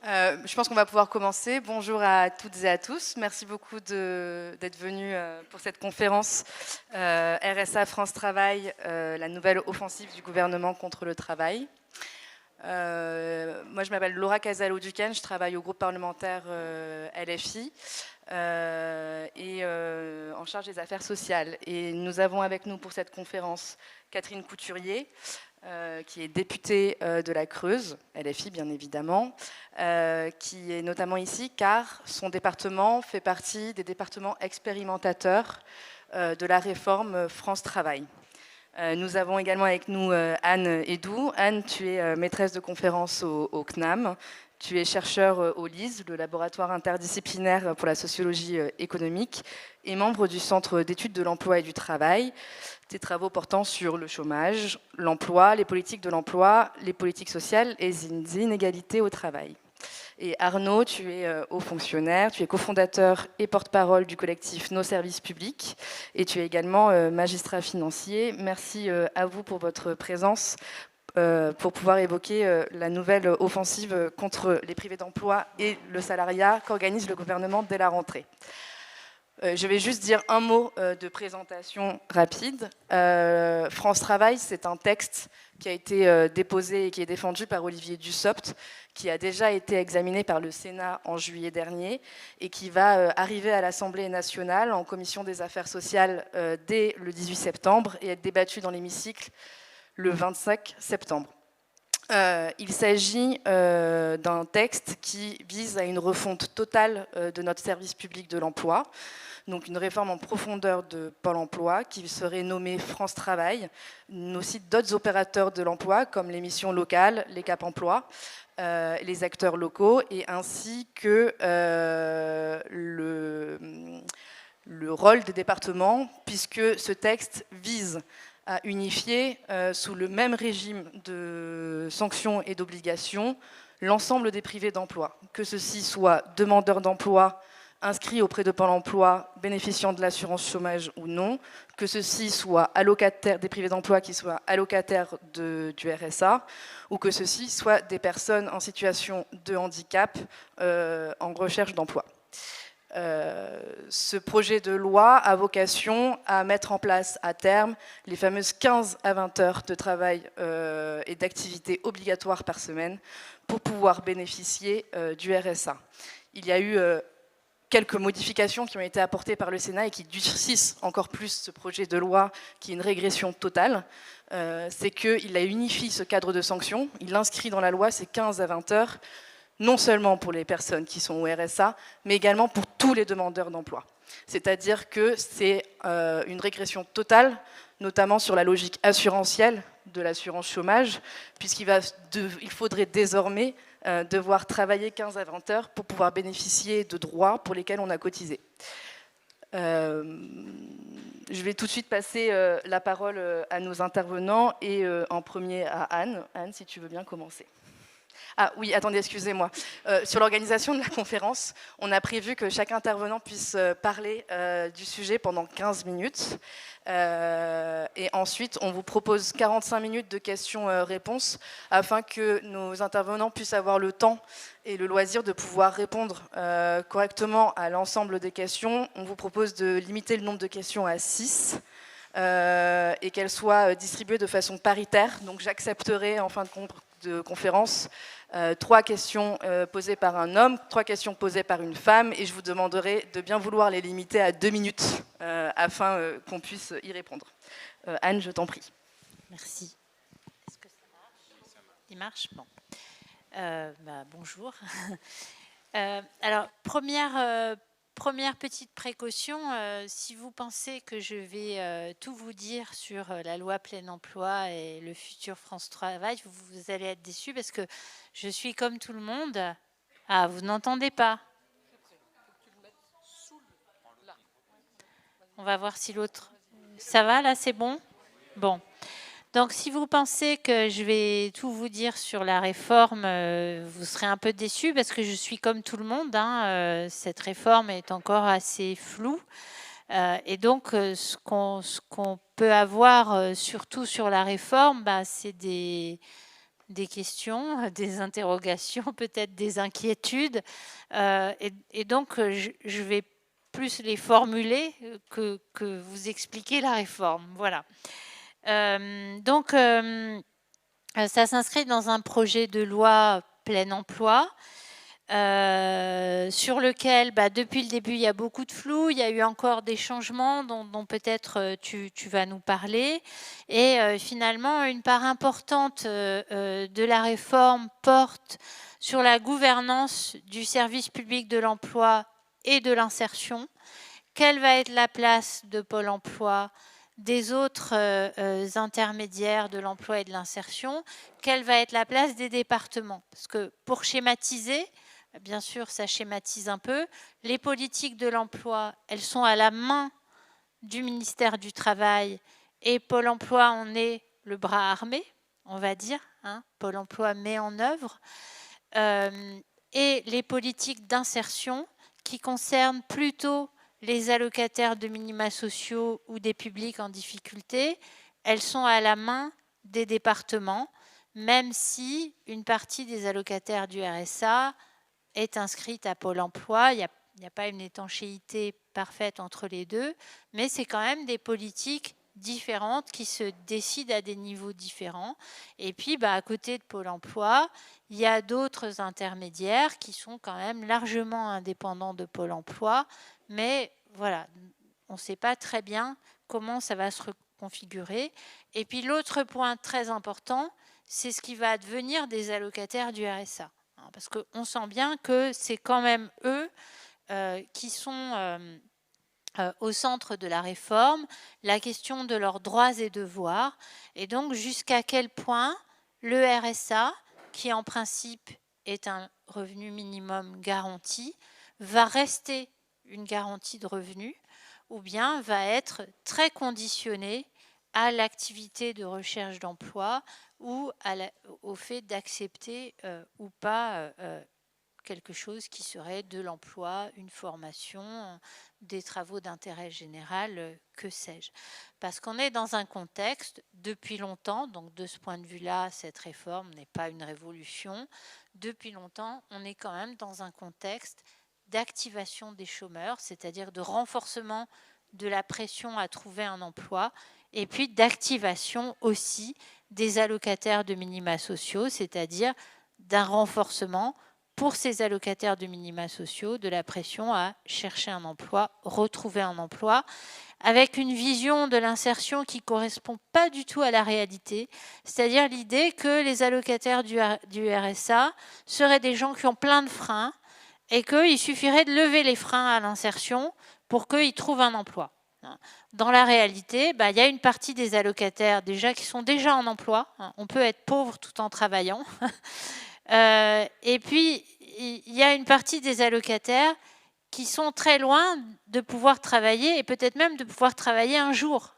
Je pense qu'on va pouvoir commencer. Bonjour à toutes et à tous. Merci beaucoup d'être venus pour cette conférence RSA France Travail, la nouvelle offensive du gouvernement contre le travail. Moi, je m'appelle Laura Casalo-Duquesne, je travaille au groupe parlementaire LFI et en charge des affaires sociales. Et nous avons avec nous pour cette conférence Catherine Couturier, qui est députée de la Creuse, LFI bien évidemment, qui est notamment ici car son département fait partie des départements expérimentateurs de la réforme France Travail. Nous avons également avec nous Anne Edou. Anne, tu es maîtresse de conférence au CNAM. Tu es chercheur au LIS, le laboratoire interdisciplinaire pour la sociologie économique, et membre du Centre d'études de l'emploi et du travail. Tes travaux portant sur le chômage, l'emploi, les politiques de l'emploi, les politiques sociales et les inégalités au travail. Et Arnaud, tu es haut fonctionnaire, tu es cofondateur et porte-parole du collectif Nos Services Publics et tu es également magistrat financier. Merci à vous pour votre présence pour pouvoir évoquer la nouvelle offensive contre les privés d'emploi et le salariat qu'organise le gouvernement dès la rentrée. Je vais juste dire un mot de présentation rapide. France Travail, c'est un texte qui a été déposé et qui est défendu par Olivier Dussopt, qui a déjà été examiné par le Sénat en juillet dernier et qui va arriver à l'Assemblée nationale en commission des affaires sociales dès le 18 septembre et être débattu dans l'hémicycle le 25 septembre. Il s'agit d'un texte qui vise à une refonte totale de notre service public de l'emploi, donc une réforme en profondeur de Pôle emploi qui serait nommée France Travail, mais aussi d'autres opérateurs de l'emploi comme les missions locales, les Cap Emploi, les acteurs locaux, et ainsi que le rôle des départements, puisque ce texte vise à unifier sous le même régime de sanctions et d'obligations l'ensemble des privés d'emploi, que ceux-ci soient demandeurs d'emploi, inscrits auprès de Pôle emploi, bénéficiant de l'assurance chômage ou non, que ceux-ci soient allocataires, des privés d'emploi qui soient allocataires du RSA, ou que ceux-ci soient des personnes en situation de handicap en recherche d'emploi. Ce projet de loi a vocation à mettre en place à terme les fameuses 15 à 20 heures de travail et d'activité obligatoires par semaine pour pouvoir bénéficier du RSA. Il y a eu quelques modifications qui ont été apportées par le Sénat et qui durcissent encore plus ce projet de loi qui est une régression totale. C'est qu'il a unifié ce cadre de sanctions, il inscrit dans la loi ces 15 à 20 heures, non seulement pour les personnes qui sont au RSA, mais également pour tous les demandeurs d'emploi. C'est-à-dire que c'est une régression totale, notamment sur la logique assurantielle de l'assurance chômage, puisqu'il faudrait désormais devoir travailler 15 à 20 heures pour pouvoir bénéficier de droits pour lesquels on a cotisé. Je vais tout de suite passer la parole à nos intervenants et en premier à Anne. Anne, si tu veux bien commencer. Ah oui, attendez, excusez-moi. Sur l'organisation de la conférence, on a prévu que chaque intervenant puisse parler du sujet pendant 15 minutes. Et ensuite, on vous propose 45 minutes de questions-réponses afin que nos intervenants puissent avoir le temps et le loisir de pouvoir répondre correctement à l'ensemble des questions. On vous propose de limiter le nombre de questions à 6. Et qu'elles soient distribuées de façon paritaire. Donc j'accepterai en fin de conférence 3 questions posées par un homme, 3 questions posées par une femme, et je vous demanderai de bien vouloir les limiter à 2 minutes afin qu'on puisse y répondre. Anne, je t'en prie. Merci. Est-ce que ça marche ? Il marche ? Bon. Bonjour. Alors, première petite précaution, si vous pensez que je vais tout vous dire sur la loi plein emploi et le futur France Travail, vous allez être déçus parce que je suis comme tout le monde. Ah, vous n'entendez pas ? On va voir si l'autre... Ça va, là, c'est bon ? Bon. Donc, si vous pensez que je vais tout vous dire sur la réforme, vous serez un peu déçus parce que je suis comme tout le monde. Cette réforme est encore assez floue. Et donc, ce qu'on peut avoir, surtout sur la réforme, c'est des des questions, des interrogations, peut-être des inquiétudes. Et donc, je vais plus les formuler que vous expliquer la réforme. Voilà. Donc, ça s'inscrit dans un projet de loi plein emploi, sur lequel, depuis le début, il y a beaucoup de flou. Il y a eu encore des changements dont peut-être tu vas nous parler. Et finalement, une part importante de la réforme porte sur la gouvernance du service public de l'emploi et de l'insertion. Quelle va être la place de Pôle emploi, des autres intermédiaires de l'emploi et de l'insertion? Quelle va être la place des départements? Parce que pour schématiser, bien sûr, ça schématise un peu. Les politiques de l'emploi, elles sont à la main du ministère du Travail et Pôle emploi en est le bras armé, on va dire. Pôle emploi met en œuvre. Et les politiques d'insertion qui concernent plutôt les allocataires de minima sociaux ou des publics en difficulté, elles sont à la main des départements, même si une partie des allocataires du RSA est inscrite à Pôle emploi. Il n'y a pas une étanchéité parfaite entre les deux, mais c'est quand même des politiques différentes qui se décident à des niveaux différents. Et puis, à côté de Pôle emploi, il y a d'autres intermédiaires qui sont quand même largement indépendants de Pôle emploi, mais voilà, on ne sait pas très bien comment ça va se reconfigurer. Et puis l'autre point très important, c'est ce qui va advenir des allocataires du RSA. Parce qu'on sent bien que c'est quand même eux qui sont au centre de la réforme, la question de leurs droits et devoirs, et donc jusqu'à quel point le RSA, qui en principe est un revenu minimum garanti, va rester une garantie de revenu, ou bien va être très conditionné à l'activité de recherche d'emploi ou au fait d'accepter ou pas quelque chose qui serait de l'emploi, une formation, des travaux d'intérêt général, que sais-je. Parce qu'on est dans un contexte depuis longtemps, donc de ce point de vue-là, cette réforme n'est pas une révolution. Depuis longtemps, on est quand même dans un contexte d'activation des chômeurs, c'est-à-dire de renforcement de la pression à trouver un emploi, et puis d'activation aussi des allocataires de minima sociaux, c'est-à-dire d'un renforcement pour ces allocataires de minima sociaux de la pression à chercher un emploi, retrouver un emploi, avec une vision de l'insertion qui ne correspond pas du tout à la réalité, c'est-à-dire l'idée que les allocataires du RSA seraient des gens qui ont plein de freins et qu'il suffirait de lever les freins à l'insertion pour qu'ils trouvent un emploi. Dans la réalité, il y a une partie des allocataires déjà qui sont déjà en emploi. On peut être pauvre tout en travaillant. Et puis, il y a une partie des allocataires qui sont très loin de pouvoir travailler et peut-être même de pouvoir travailler un jour.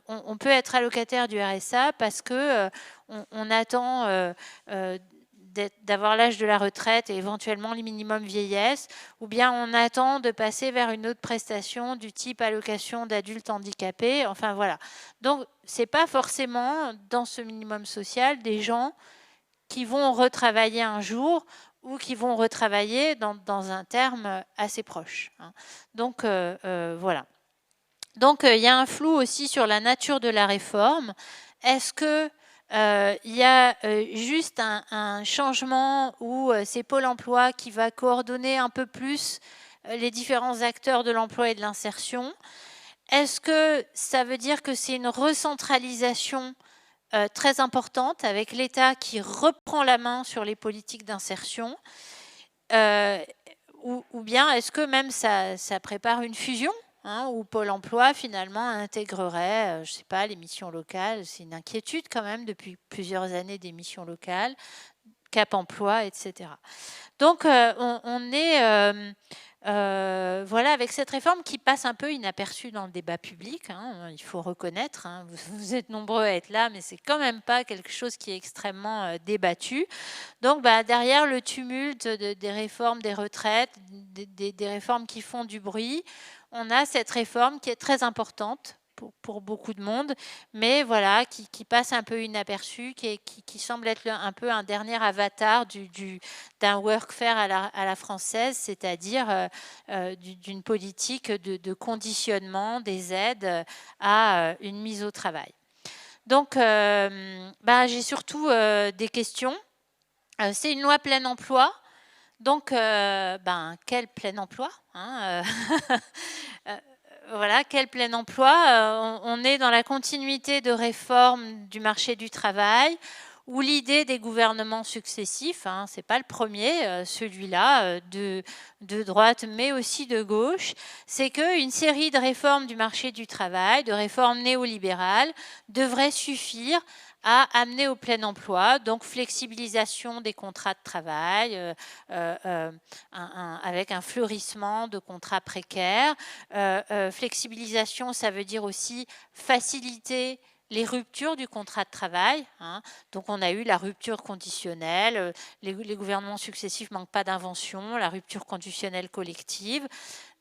On peut être allocataire du RSA parce qu'on attend d'avoir l'âge de la retraite et éventuellement le minimum vieillesse, ou bien on attend de passer vers une autre prestation du type allocation d'adulte handicapé. Enfin voilà. Donc, ce n'est pas forcément dans ce minimum social des gens qui vont retravailler un jour ou qui vont retravailler dans un terme assez proche. Donc, voilà. Donc, il y a un flou aussi sur la nature de la réforme. Est-ce que il y a juste un changement où c'est Pôle emploi qui va coordonner un peu plus les différents acteurs de l'emploi et de l'insertion? Est-ce que ça veut dire que c'est une recentralisation très importante avec l'État qui reprend la main sur les politiques d'insertion, ou bien est-ce que même ça prépare une fusion, où Pôle emploi finalement intégrerait, je ne sais pas, les missions locales? C'est une inquiétude quand même depuis plusieurs années des missions locales, Cap emploi, etc. Donc on est voilà, avec cette réforme qui passe un peu inaperçue dans le débat public, il faut reconnaître, vous êtes nombreux à être là, mais c'est quand même pas quelque chose qui est extrêmement débattu. Donc derrière le tumulte des réformes des retraites, des réformes qui font du bruit, on a cette réforme qui est très importante pour beaucoup de monde, mais voilà, qui passe un peu inaperçu, qui semble être un peu un dernier avatar d'un workfare à la française, c'est-à-dire d'une politique de conditionnement des aides à une mise au travail. Donc, j'ai surtout des questions. C'est une loi plein emploi. Donc, quel plein emploi, hein, voilà, quel plein emploi. On est dans la continuité de réforme du marché du travail, où l'idée des gouvernements successifs, hein, ce n'est pas le premier, celui-là, de droite, mais aussi de gauche, c'est qu'une série de réformes du marché du travail, de réformes néolibérales, devrait suffire à amener au plein emploi, donc flexibilisation des contrats de travail, avec un fleurissement de contrats précaires. Flexibilisation, ça veut dire aussi faciliter les ruptures du contrat de travail. Hein. Donc on a eu la rupture conditionnelle, les gouvernements successifs ne manquent pas d'invention, la rupture conditionnelle collective.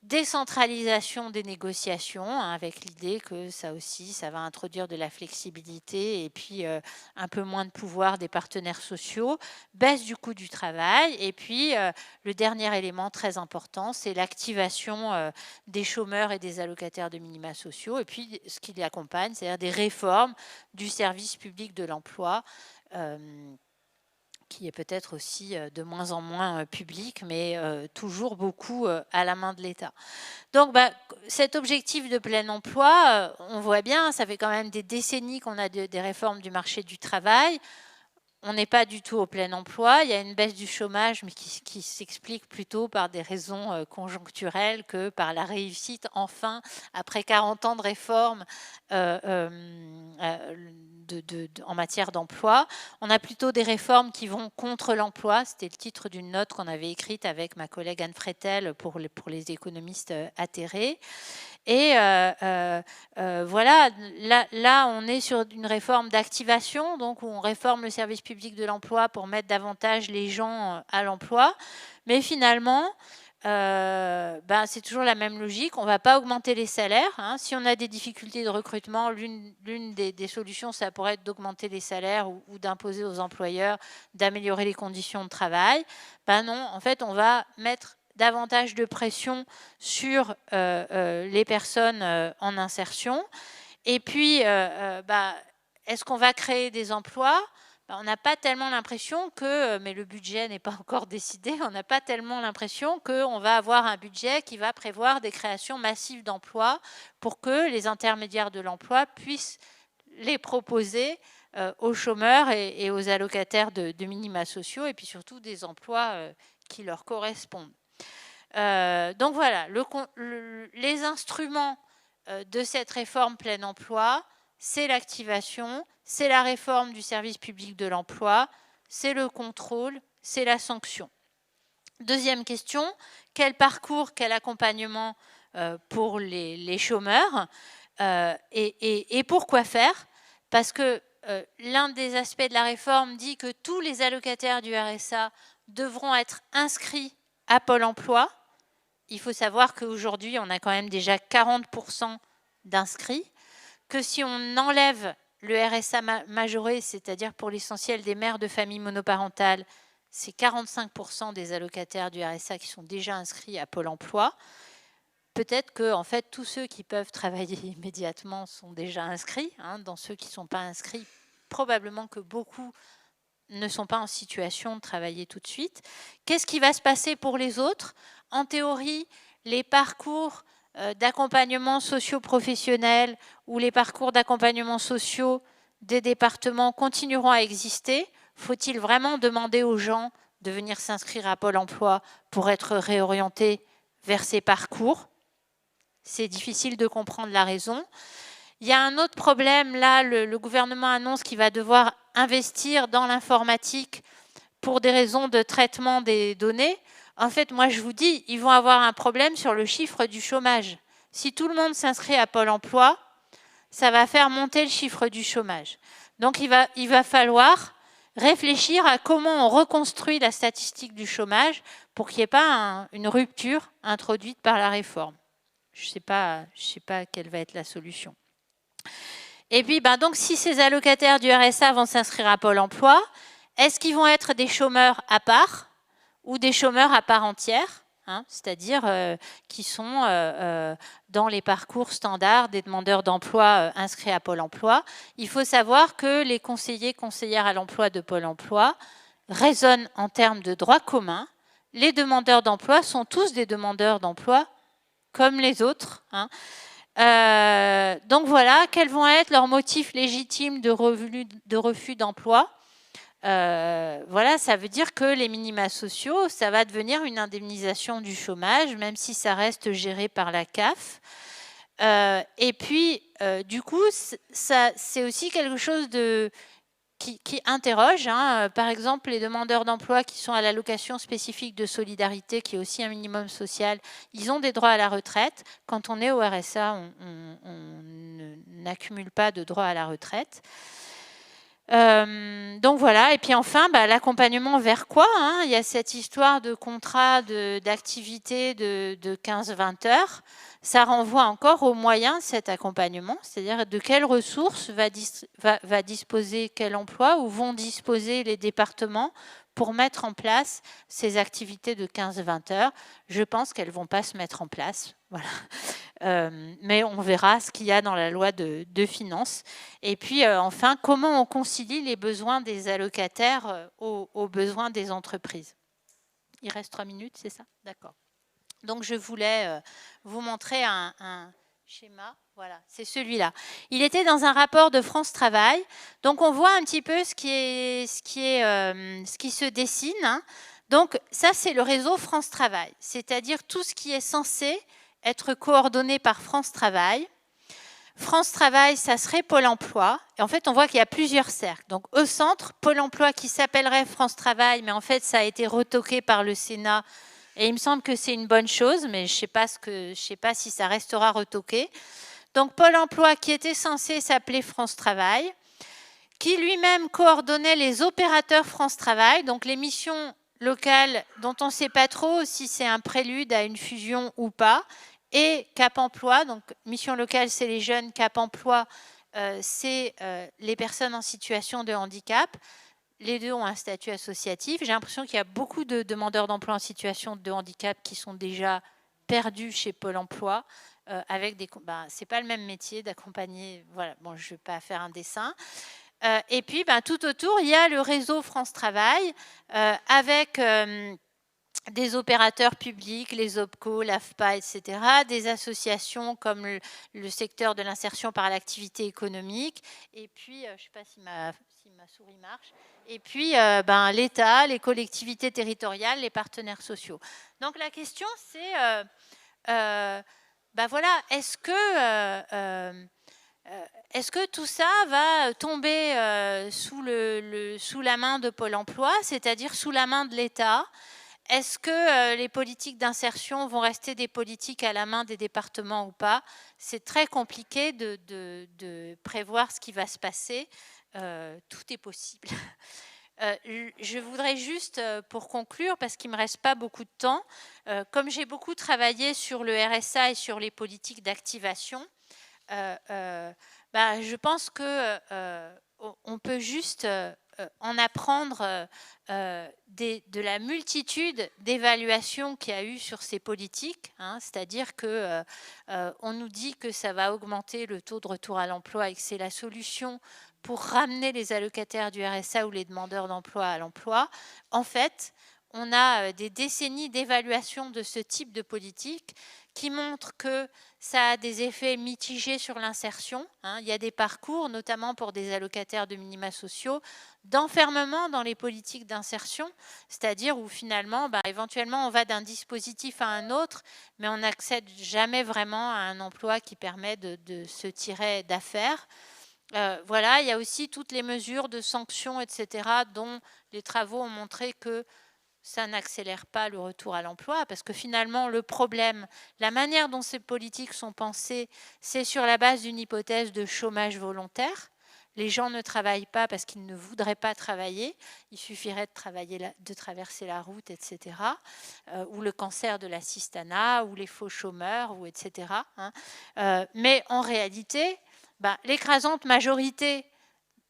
Décentralisation des négociations, hein, avec l'idée que ça aussi, ça va introduire de la flexibilité et puis un peu moins de pouvoir des partenaires sociaux, baisse du coût du travail, et puis le dernier élément très important, c'est l'activation des chômeurs et des allocataires de minima sociaux, et puis ce qui les accompagne, c'est-à-dire des réformes du service public de l'emploi, qui est peut-être aussi de moins en moins public, mais toujours beaucoup à la main de l'État. Donc, cet objectif de plein emploi, on voit bien, ça fait quand même des décennies qu'on a des réformes du marché du travail. On n'est pas du tout au plein emploi. Il y a une baisse du chômage, mais qui s'explique plutôt par des raisons conjoncturelles que par la réussite, enfin, après 40 ans de réformes en matière d'emploi. On a plutôt des réformes qui vont contre l'emploi. C'était le titre d'une note qu'on avait écrite avec ma collègue Anne Freitel pour les économistes atterrés. Et voilà, là, on est sur une réforme d'activation, donc où on réforme le service public de l'emploi pour mettre davantage les gens à l'emploi. Mais finalement, c'est toujours la même logique. On ne va pas augmenter les salaires. Hein. Si on a des difficultés de recrutement, l'une des solutions, ça pourrait être d'augmenter les salaires ou d'imposer aux employeurs d'améliorer les conditions de travail. Non, en fait, on va mettre davantage de pression sur les personnes en insertion. Et puis, est-ce qu'on va créer des emplois ? On n'a pas tellement l'impression que, mais le budget n'est pas encore décidé, on n'a pas tellement l'impression qu'on va avoir un budget qui va prévoir des créations massives d'emplois pour que les intermédiaires de l'emploi puissent les proposer aux chômeurs et aux allocataires de minima sociaux, et puis surtout des emplois qui leur correspondent. Donc voilà, les instruments de cette réforme plein emploi, c'est l'activation, c'est la réforme du service public de l'emploi, c'est le contrôle, c'est la sanction. Deuxième question, quel parcours, quel accompagnement pour les chômeurs et pourquoi faire ? Parce que l'un des aspects de la réforme dit que tous les allocataires du RSA devront être inscrits à Pôle emploi. Il faut savoir qu'aujourd'hui, on a quand même déjà 40% d'inscrits, que si on enlève le RSA majoré, c'est-à-dire pour l'essentiel des mères de familles monoparentales, c'est 45% des allocataires du RSA qui sont déjà inscrits à Pôle emploi. Peut-être que en fait, tous ceux qui peuvent travailler immédiatement sont déjà inscrits. Hein. Dans ceux qui ne sont pas inscrits, probablement que beaucoup ne sont pas en situation de travailler tout de suite. Qu'est-ce qui va se passer pour les autres ? En théorie, les parcours d'accompagnement socio-professionnel ou les parcours d'accompagnement sociaux des départements continueront à exister. Faut-il vraiment demander aux gens de venir s'inscrire à Pôle emploi pour être réorientés vers ces parcours ? C'est difficile de comprendre la raison. Il y a un autre problème, là, le gouvernement annonce qu'il va devoir investir dans l'informatique pour des raisons de traitement des données. En fait, moi, je vous dis, ils vont avoir un problème sur le chiffre du chômage. Si tout le monde s'inscrit à Pôle emploi, ça va faire monter le chiffre du chômage. Donc, il va falloir réfléchir à comment on reconstruit la statistique du chômage pour qu'il n'y ait pas une rupture introduite par la réforme. Je ne sais pas quelle va être la solution. Et puis, donc, si ces allocataires du RSA vont s'inscrire à Pôle emploi, est-ce qu'ils vont être des chômeurs à part ou des chômeurs à part entière, hein, c'est-à-dire qui sont dans les parcours standards des demandeurs d'emploi inscrits à Pôle emploi? Il faut savoir que les conseillères à l'emploi de Pôle emploi raisonnent en termes de droit commun. Les demandeurs d'emploi sont tous des demandeurs d'emploi comme les autres, hein. Donc voilà, quels vont être leurs motifs légitimes de refus d'emploi? Voilà, ça veut dire que les minima sociaux, ça va devenir une indemnisation du chômage, même si ça reste géré par la CAF. Et puis, du coup, c'est aussi quelque chose qui interroge, hein. Par exemple, les demandeurs d'emploi qui sont à l'allocation spécifique de solidarité, qui est aussi un minimum social, ils ont des droits à la retraite. Quand on est au RSA, on n'accumule pas de droits à la retraite. Donc voilà, et puis enfin, l'accompagnement vers quoi, hein? Il y a cette histoire de contrat d'activité de 15-20 heures. Ça renvoie encore aux moyens de cet accompagnement, c'est-à-dire de quelles ressources va disposer quel emploi ou vont disposer les départements pour mettre en place ces activités de 15-20 heures. Je pense qu'elles ne vont pas se mettre en place. Voilà. Mais on verra ce qu'il y a dans la loi de finances. Et puis, enfin, comment on concilie les besoins des allocataires aux besoins des entreprises? Il reste 3 minutes, c'est ça? D'accord. Donc, je voulais vous montrer un schéma. Voilà, c'est celui-là. Il était dans un rapport de France Travail. Donc, on voit un petit peu ce qui se dessine, hein. Donc, ça, c'est le réseau France Travail, c'est-à-dire tout ce qui est censé être coordonné par France Travail. France Travail, ça serait Pôle emploi. Et en fait, on voit qu'il y a plusieurs cercles. Donc, au centre, Pôle emploi qui s'appellerait France Travail, mais en fait, ça a été retoqué par le Sénat. Et il me semble que c'est une bonne chose, mais je ne sais pas si ça restera retoqué. Donc, Pôle emploi qui était censé s'appeler France Travail, qui lui-même coordonnait les opérateurs France Travail, donc les missions locales dont on ne sait pas trop si c'est un prélude à une fusion ou pas, et Cap Emploi, donc mission locale, c'est les jeunes, Cap Emploi, c'est les personnes en situation de handicap. Les deux ont un statut associatif. J'ai l'impression qu'il y a beaucoup de demandeurs d'emploi en situation de handicap qui sont déjà perdus chez Pôle emploi, avec des... c'est pas le même métier d'accompagner... Voilà, bon, je ne vais pas faire un dessin. Et puis, tout autour, il y a le réseau France Travail, avec... des opérateurs publics, les OPCO, l'AFPA, etc., des associations comme le secteur de l'insertion par l'activité économique, et puis, je ne sais pas si ma souris marche, et puis l'État, les collectivités territoriales, les partenaires sociaux. Donc la question, c'est, voilà, est-ce que tout ça va tomber sous la main de Pôle emploi, c'est-à-dire sous la main de l'État? Est-ce que les politiques d'insertion vont rester des politiques à la main des départements ou pas? C'est très compliqué de prévoir ce qui va se passer. Tout est possible. Je voudrais juste, pour conclure, parce qu'il ne me reste pas beaucoup de temps, comme j'ai beaucoup travaillé sur le RSA et sur les politiques d'activation, je pense qu'on peut juste en apprendre de la multitude d'évaluations qu'il y a eu sur ces politiques, hein, c'est-à-dire que on nous dit que ça va augmenter le taux de retour à l'emploi et que c'est la solution pour ramener les allocataires du RSA ou les demandeurs d'emploi à l'emploi. En fait, on a des décennies d'évaluation de ce type de politique qui montrent que ça a des effets mitigés sur l'insertion, hein. Il y a des parcours, notamment pour des allocataires de minima sociaux, d'enfermement dans les politiques d'insertion, c'est-à-dire où finalement, éventuellement, on va d'un dispositif à un autre, mais on n'accède jamais vraiment à un emploi qui permet de se tirer d'affaire. Voilà, il y a aussi toutes les mesures de sanctions, etc., dont les travaux ont montré que ça n'accélère pas le retour à l'emploi, parce que finalement, le problème, la manière dont ces politiques sont pensées, c'est sur la base d'une hypothèse de chômage volontaire. Les gens ne travaillent pas parce qu'ils ne voudraient pas travailler. Il suffirait de traverser la route, etc. Ou le cancer de l'assistanat, ou les faux chômeurs, ou etc. Mais en réalité, l'écrasante majorité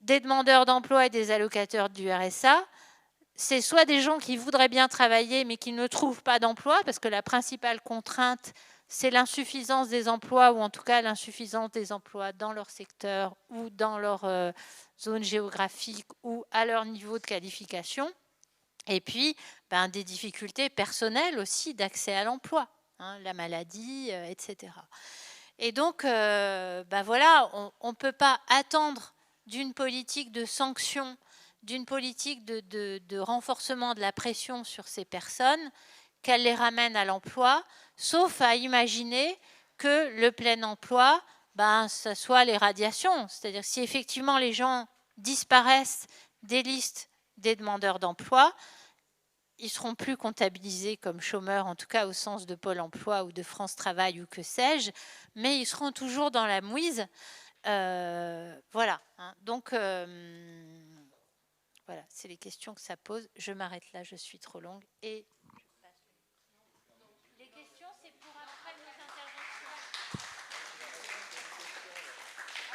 des demandeurs d'emploi et des allocataires du RSA, c'est soit des gens qui voudraient bien travailler mais qui ne trouvent pas d'emploi, parce que la principale contrainte, c'est l'insuffisance des emplois, ou en tout cas l'insuffisance des emplois dans leur secteur ou dans leur zone géographique ou à leur niveau de qualification. Et puis, des difficultés personnelles aussi d'accès à l'emploi, la maladie, etc. Et donc, voilà, on ne peut pas attendre d'une politique de sanction, d'une politique de renforcement de la pression sur ces personnes, qu'elle les ramène à l'emploi, sauf à imaginer que le plein emploi, ça soit les radiations. C'est-à-dire si effectivement les gens disparaissent des listes des demandeurs d'emploi, ils ne seront plus comptabilisés comme chômeurs, en tout cas au sens de Pôle emploi ou de France Travail ou que sais-je, mais ils seront toujours dans la mouise. Voilà. Donc, voilà, c'est les questions que ça pose. Je m'arrête là, je suis trop longue. Et les questions, c'est pour après mes interventions. Après,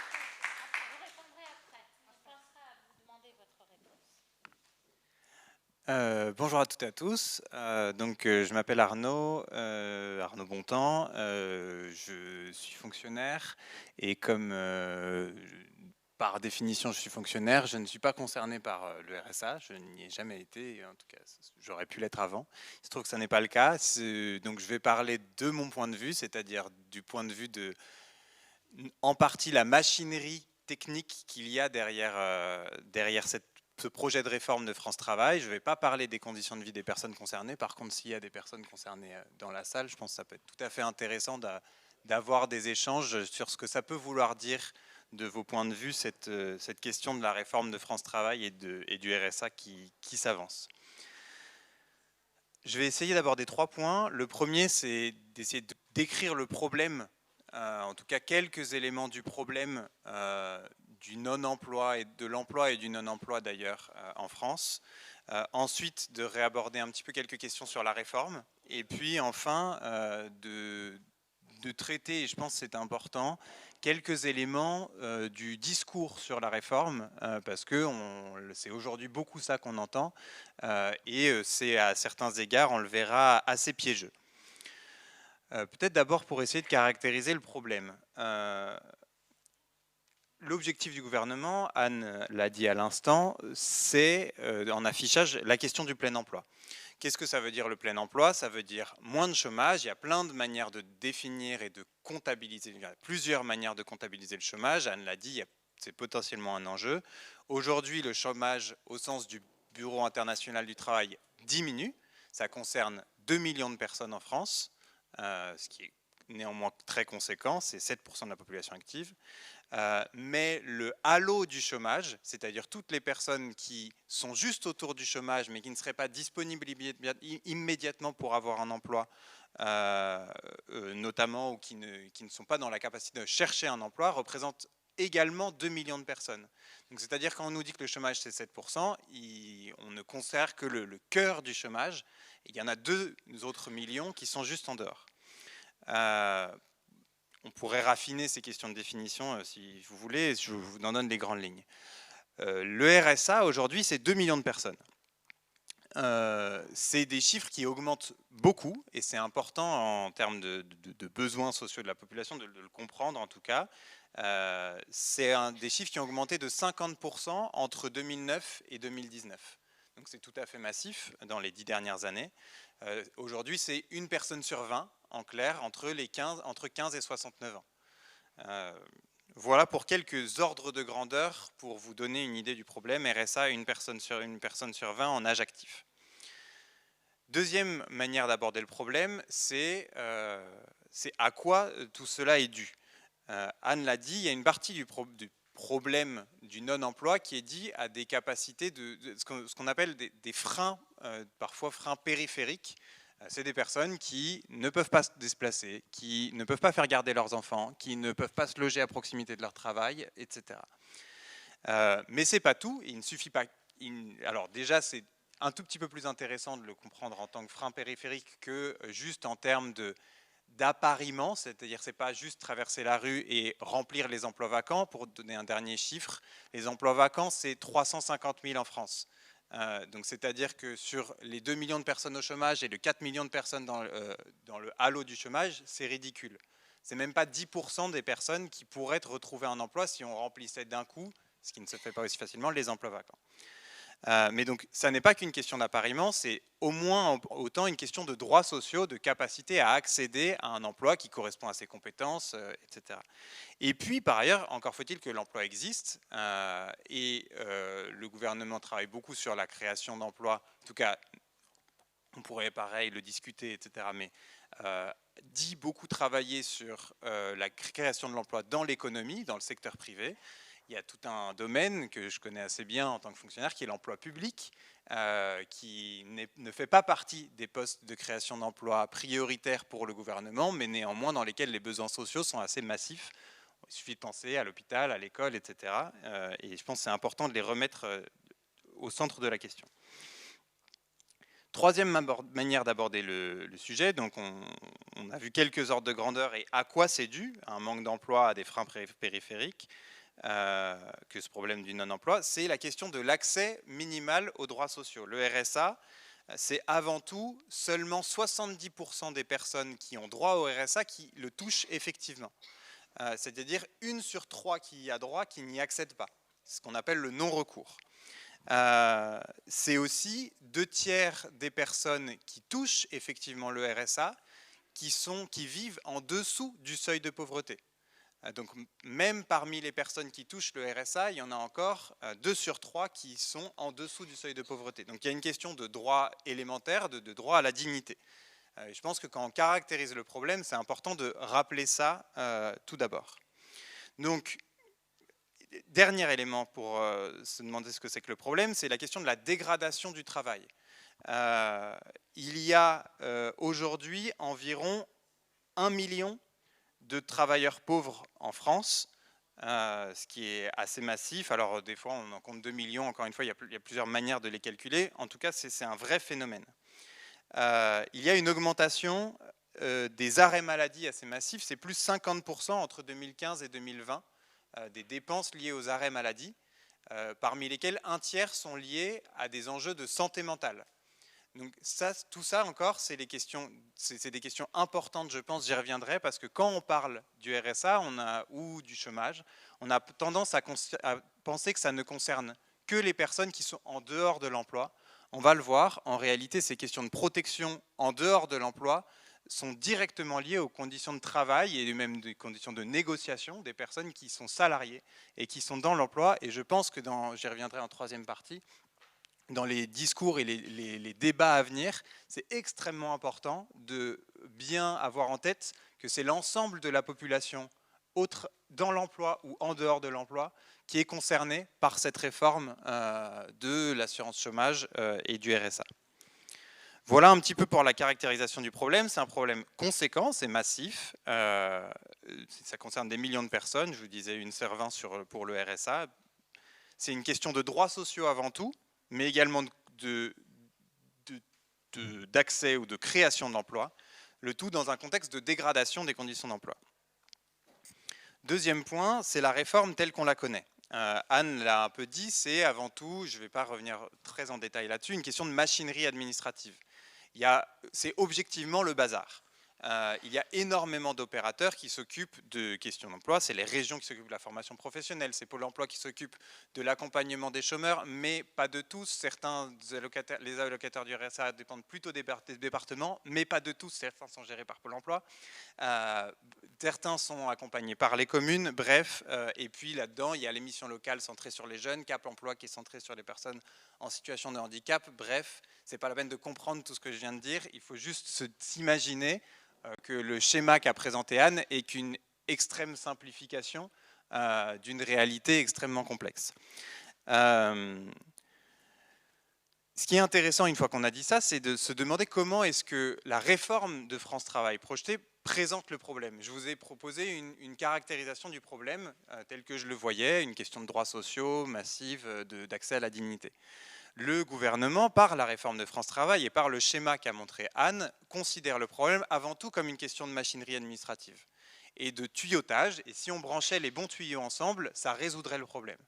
vous répondrez après. On pensera à vous demander votre réponse. Bonjour à toutes et à tous. Je m'appelle Arnaud, Arnaud Bontemps. Je suis fonctionnaire et comme par définition je suis fonctionnaire, je ne suis pas concerné par le RSA. Je n'y ai jamais été, en tout cas j'aurais pu l'être avant. Il se trouve que ça n'est pas le cas. Donc je vais parler de mon point de vue, c'est-à-dire du point de vue de, en partie, la machinerie technique qu'il y a derrière ce projet de réforme de France Travail. Je ne vais pas parler des conditions de vie des personnes concernées. Par contre, s'il y a des personnes concernées dans la salle, je pense que ça peut être tout à fait intéressant d'avoir des échanges sur ce que ça peut vouloir dire de vos points de vue, cette question de la réforme de France Travail et du RSA qui s'avance. Je vais essayer d'aborder 3 points. Le premier, c'est d'essayer de décrire le problème, en tout cas quelques éléments du problème du non-emploi et de l'emploi et du non-emploi d'ailleurs en France. Ensuite, de réaborder un petit peu quelques questions sur la réforme. Et puis enfin, de traiter, et je pense que c'est important, quelques éléments du discours sur la réforme, parce que c'est aujourd'hui beaucoup ça qu'on entend, et c'est à certains égards, on le verra, assez piégeux. Peut-être d'abord pour essayer de caractériser le problème. L'objectif du gouvernement, Anne l'a dit à l'instant, c'est en affichage la question du plein emploi. Qu'est-ce que ça veut dire le plein emploi? Ça veut dire moins de chômage. Il y a plein de manières de définir et de comptabiliser, il y a plusieurs manières de comptabiliser le chômage. Anne l'a dit, c'est potentiellement un enjeu. Aujourd'hui, le chômage au sens du Bureau international du travail diminue. Ça concerne 2 millions de personnes en France, ce qui est néanmoins très conséquent, c'est 7% de la population active. Mais le halo du chômage, c'est-à-dire toutes les personnes qui sont juste autour du chômage mais qui ne seraient pas disponibles immédiatement pour avoir un emploi, notamment, ou qui ne sont pas dans la capacité de chercher un emploi, représente également 2 millions de personnes. Donc c'est-à-dire quand on nous dit que le chômage c'est 7%, on ne considère que le cœur du chômage. Il y en a 2 autres millions qui sont juste en dehors. On pourrait raffiner ces questions de définition si vous voulez, je vous en donne les grandes lignes. Le RSA aujourd'hui c'est 2 millions de personnes. C'est des chiffres qui augmentent beaucoup et c'est important en termes de besoins sociaux de la population de le comprendre en tout cas. C'est des chiffres qui ont augmenté de 50% entre 2009 et 2019. Donc c'est tout à fait massif dans les 10 dernières années. Aujourd'hui c'est une personne sur 20 en clair entre 15 et 69 ans. Voilà pour quelques ordres de grandeur pour vous donner une idée du problème. RSA, une personne sur 20 en âge actif. Deuxième manière d'aborder le problème, c'est à quoi tout cela est dû. Anne l'a dit, il y a une partie du problème du non-emploi qui est dit à des capacités ce qu'on appelle des freins, parfois freins périphériques. C'est des personnes qui ne peuvent pas se déplacer, qui ne peuvent pas faire garder leurs enfants, qui ne peuvent pas se loger à proximité de leur travail, etc. Mais ce n'est pas tout, il ne suffit pas. Alors déjà, c'est un tout petit peu plus intéressant de le comprendre en tant que frein périphérique que juste en termes d'appariement, c'est-à-dire c'est pas juste traverser la rue et remplir les emplois vacants. Pour donner un dernier chiffre, les emplois vacants, c'est 350 000 en France. Donc c'est-à-dire que sur les 2 millions de personnes au chômage et les 4 millions de personnes dans le halo du chômage, c'est ridicule. C'est même pas 10% des personnes qui pourraient retrouver un emploi si on remplissait d'un coup, ce qui ne se fait pas aussi facilement, les emplois vacants. Mais donc, ça n'est pas qu'une question d'appariement, c'est au moins autant une question de droits sociaux, de capacité à accéder à un emploi qui correspond à ses compétences, etc. Et puis, par ailleurs, encore faut-il que l'emploi existe, et le gouvernement travaille beaucoup sur la création d'emplois. En tout cas, on pourrait pareil le discuter, etc. Mais dit beaucoup travailler sur la création de l'emploi dans l'économie, dans le secteur privé. Il y a tout un domaine que je connais assez bien en tant que fonctionnaire, qui est l'emploi public, qui ne fait pas partie des postes de création d'emplois prioritaires pour le gouvernement, mais néanmoins dans lesquels les besoins sociaux sont assez massifs. Il suffit de penser à l'hôpital, à l'école, etc. Et je pense que c'est important de les remettre au centre de la question. Troisième manière d'aborder le sujet, donc on a vu quelques ordres de grandeur et à quoi c'est dû, un manque d'emploi, à des freins périphériques, que ce problème du non-emploi, c'est la question de l'accès minimal aux droits sociaux. Le RSA, c'est avant tout seulement 70% des personnes qui ont droit au RSA qui le touchent effectivement. C'est-à-dire 1 sur 3 qui y a droit qui n'y accède pas. C'est ce qu'on appelle le non-recours. C'est aussi 2 tiers des personnes qui touchent effectivement le RSA qui vivent en dessous du seuil de pauvreté. Donc même parmi les personnes qui touchent le RSA, il y en a encore 2 sur 3 qui sont en dessous du seuil de pauvreté. Donc il y a une question de droit élémentaire, de droit à la dignité. Je pense que quand on caractérise le problème, c'est important de rappeler ça tout d'abord. Donc, dernier élément pour se demander ce que c'est que le problème, c'est la question de la dégradation du travail. Il y a aujourd'hui environ 1 million de travailleurs pauvres en France, ce qui est assez massif. Alors des fois on en compte 2 millions, encore une fois il y a plusieurs manières de les calculer. En tout cas c'est un vrai phénomène. Il y a une augmentation des arrêts maladie assez massifs, c'est plus 50% entre 2015 et 2020 des dépenses liées aux arrêts maladie, parmi lesquels 1 tiers sont liés à des enjeux de santé mentale. Donc tout ça encore, c'est des questions importantes, je pense, j'y reviendrai, parce que quand on parle du RSA ou du chômage, on a tendance à penser que ça ne concerne que les personnes qui sont en dehors de l'emploi. On va le voir, en réalité, ces questions de protection en dehors de l'emploi sont directement liées aux conditions de travail et même des conditions de négociation des personnes qui sont salariées et qui sont dans l'emploi. Et je pense que j'y reviendrai en 3e partie, dans les discours et les débats à venir, c'est extrêmement important de bien avoir en tête que c'est l'ensemble de la population dans l'emploi ou en dehors de l'emploi qui est concernée par cette réforme de l'assurance chômage et du RSA. Voilà un petit peu pour la caractérisation du problème. C'est un problème conséquent, c'est massif. Ça concerne des millions de personnes. Je vous disais 1 sur 20 pour le RSA. C'est une question de droits sociaux avant tout, mais également d'accès ou de création d'emploi, le tout dans un contexte de dégradation des conditions d'emploi. Deuxième point, c'est la réforme telle qu'on la connaît. Anne l'a un peu dit, c'est avant tout, je ne vais pas revenir très en détail là-dessus, une question de machinerie administrative. C'est objectivement le bazar. Il y a énormément d'opérateurs qui s'occupent de questions d'emploi. C'est les régions qui s'occupent de la formation professionnelle, c'est Pôle emploi qui s'occupe de l'accompagnement des chômeurs, mais pas de tous. Les allocataires du RSA dépendent plutôt des départements, mais pas de tous. Certains sont gérés par Pôle emploi. Certains sont accompagnés par les communes, bref. Et puis là-dedans, il y a les missions locales centrées sur les jeunes, Cap emploi qui est centré sur les personnes en situation de handicap. Bref, c'est pas la peine de comprendre tout ce que je viens de dire. Il faut juste s'imaginer que le schéma qu'a présenté Anne est qu'une extrême simplification d'une réalité extrêmement complexe. Ce qui est intéressant, une fois qu'on a dit ça, c'est de se demander comment est-ce que la réforme de France Travail projetée présente le problème. Je vous ai proposé une caractérisation du problème tel que je le voyais, une question de droits sociaux massive, d'accès à la dignité. Le gouvernement, par la réforme de France Travail et par le schéma qu'a montré Anne, considère le problème avant tout comme une question de machinerie administrative et de tuyautage. Et si on branchait les bons tuyaux ensemble, ça résoudrait le problème.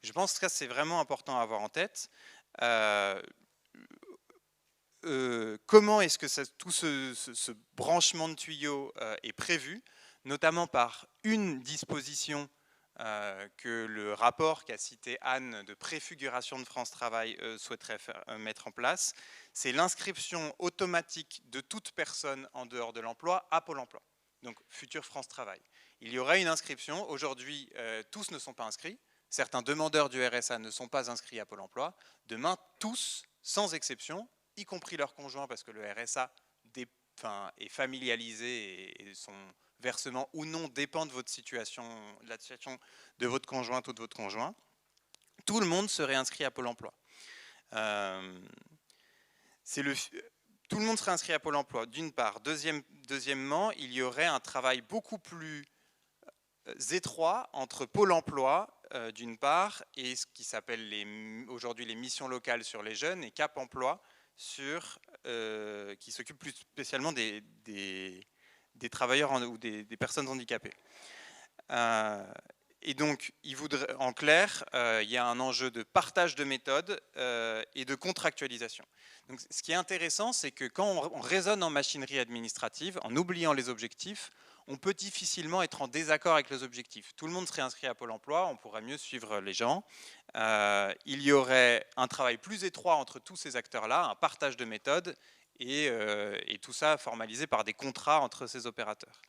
Je pense que ça, c'est vraiment important à avoir en tête. Comment est-ce que tout ce branchement de tuyaux est prévu, notamment par une disposition que le rapport qu'a cité Anne de préfiguration de France Travail souhaiterait mettre en place, c'est l'inscription automatique de toute personne en dehors de l'emploi à Pôle emploi, donc futur France Travail. Il y aurait une inscription, aujourd'hui tous ne sont pas inscrits, certains demandeurs du RSA ne sont pas inscrits à Pôle emploi, demain tous, sans exception, y compris leurs conjoints, parce que le RSA est familialisé et son versement ou non dépend de votre situation, de la situation de votre conjointe ou de votre conjoint. Tout le monde serait inscrit à Pôle emploi. Tout le monde serait inscrit à Pôle emploi, d'une part. Deuxièmement, il y aurait un travail beaucoup plus étroit entre Pôle emploi, d'une part, et ce qui s'appelle aujourd'hui les missions locales sur les jeunes, et Cap emploi, qui s'occupe plus spécialement des travailleurs ou des personnes handicapées. Et donc, en clair, il y a un enjeu de partage de méthodes et de contractualisation. Donc, ce qui est intéressant, c'est que quand on raisonne en machinerie administrative, en oubliant les objectifs, on peut difficilement être en désaccord avec les objectifs. Tout le monde serait inscrit à Pôle emploi, on pourrait mieux suivre les gens. Il y aurait un travail plus étroit entre tous ces acteurs-là, un partage de méthodes, et tout ça formalisé par des contrats entre ces opérateurs.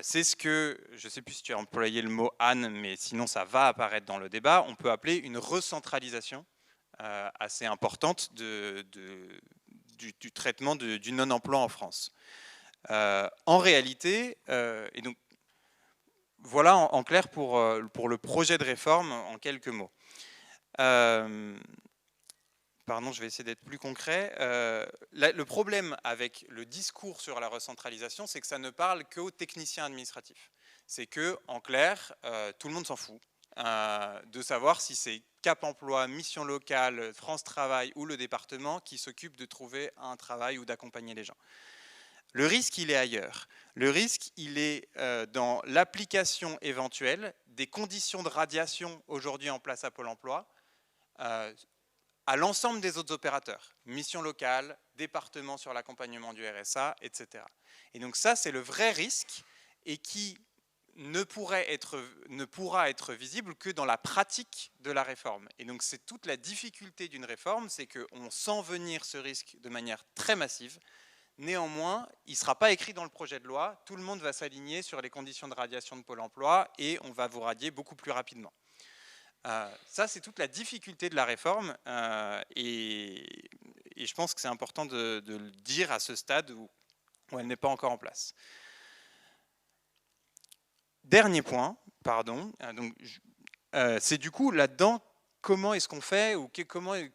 C'est ce que, je ne sais plus si tu as employé le mot Anne, mais sinon ça va apparaître dans le débat, on peut appeler une recentralisation assez importante du traitement du non-emploi en France. En réalité, et donc voilà en clair pour le projet de réforme en quelques mots. Pardon, je vais essayer d'être plus concret. Le problème avec le discours sur la recentralisation, c'est que ça ne parle qu'aux techniciens administratifs. C'est que, en clair, tout le monde s'en fout de savoir si c'est Cap emploi, mission locale, France Travail ou le département qui s'occupe de trouver un travail ou d'accompagner les gens. Le risque, il est ailleurs. Le risque, il est dans l'application éventuelle des conditions de radiation aujourd'hui en place à Pôle emploi à l'ensemble des autres opérateurs, mission locale, département sur l'accompagnement du RSA, etc. Et donc ça, c'est le vrai risque et qui ne pourra être visible que dans la pratique de la réforme. Et donc c'est toute la difficulté d'une réforme, c'est qu'on sent venir ce risque de manière très massive. Néanmoins, il ne sera pas écrit dans le projet de loi, tout le monde va s'aligner sur les conditions de radiation de Pôle emploi et on va vous radier beaucoup plus rapidement. Ça, c'est toute la difficulté de la réforme et je pense que c'est important de le dire à ce stade où elle n'est pas encore en place. Dernier point, pardon, c'est du coup là-dedans, comment est-ce qu'on fait ou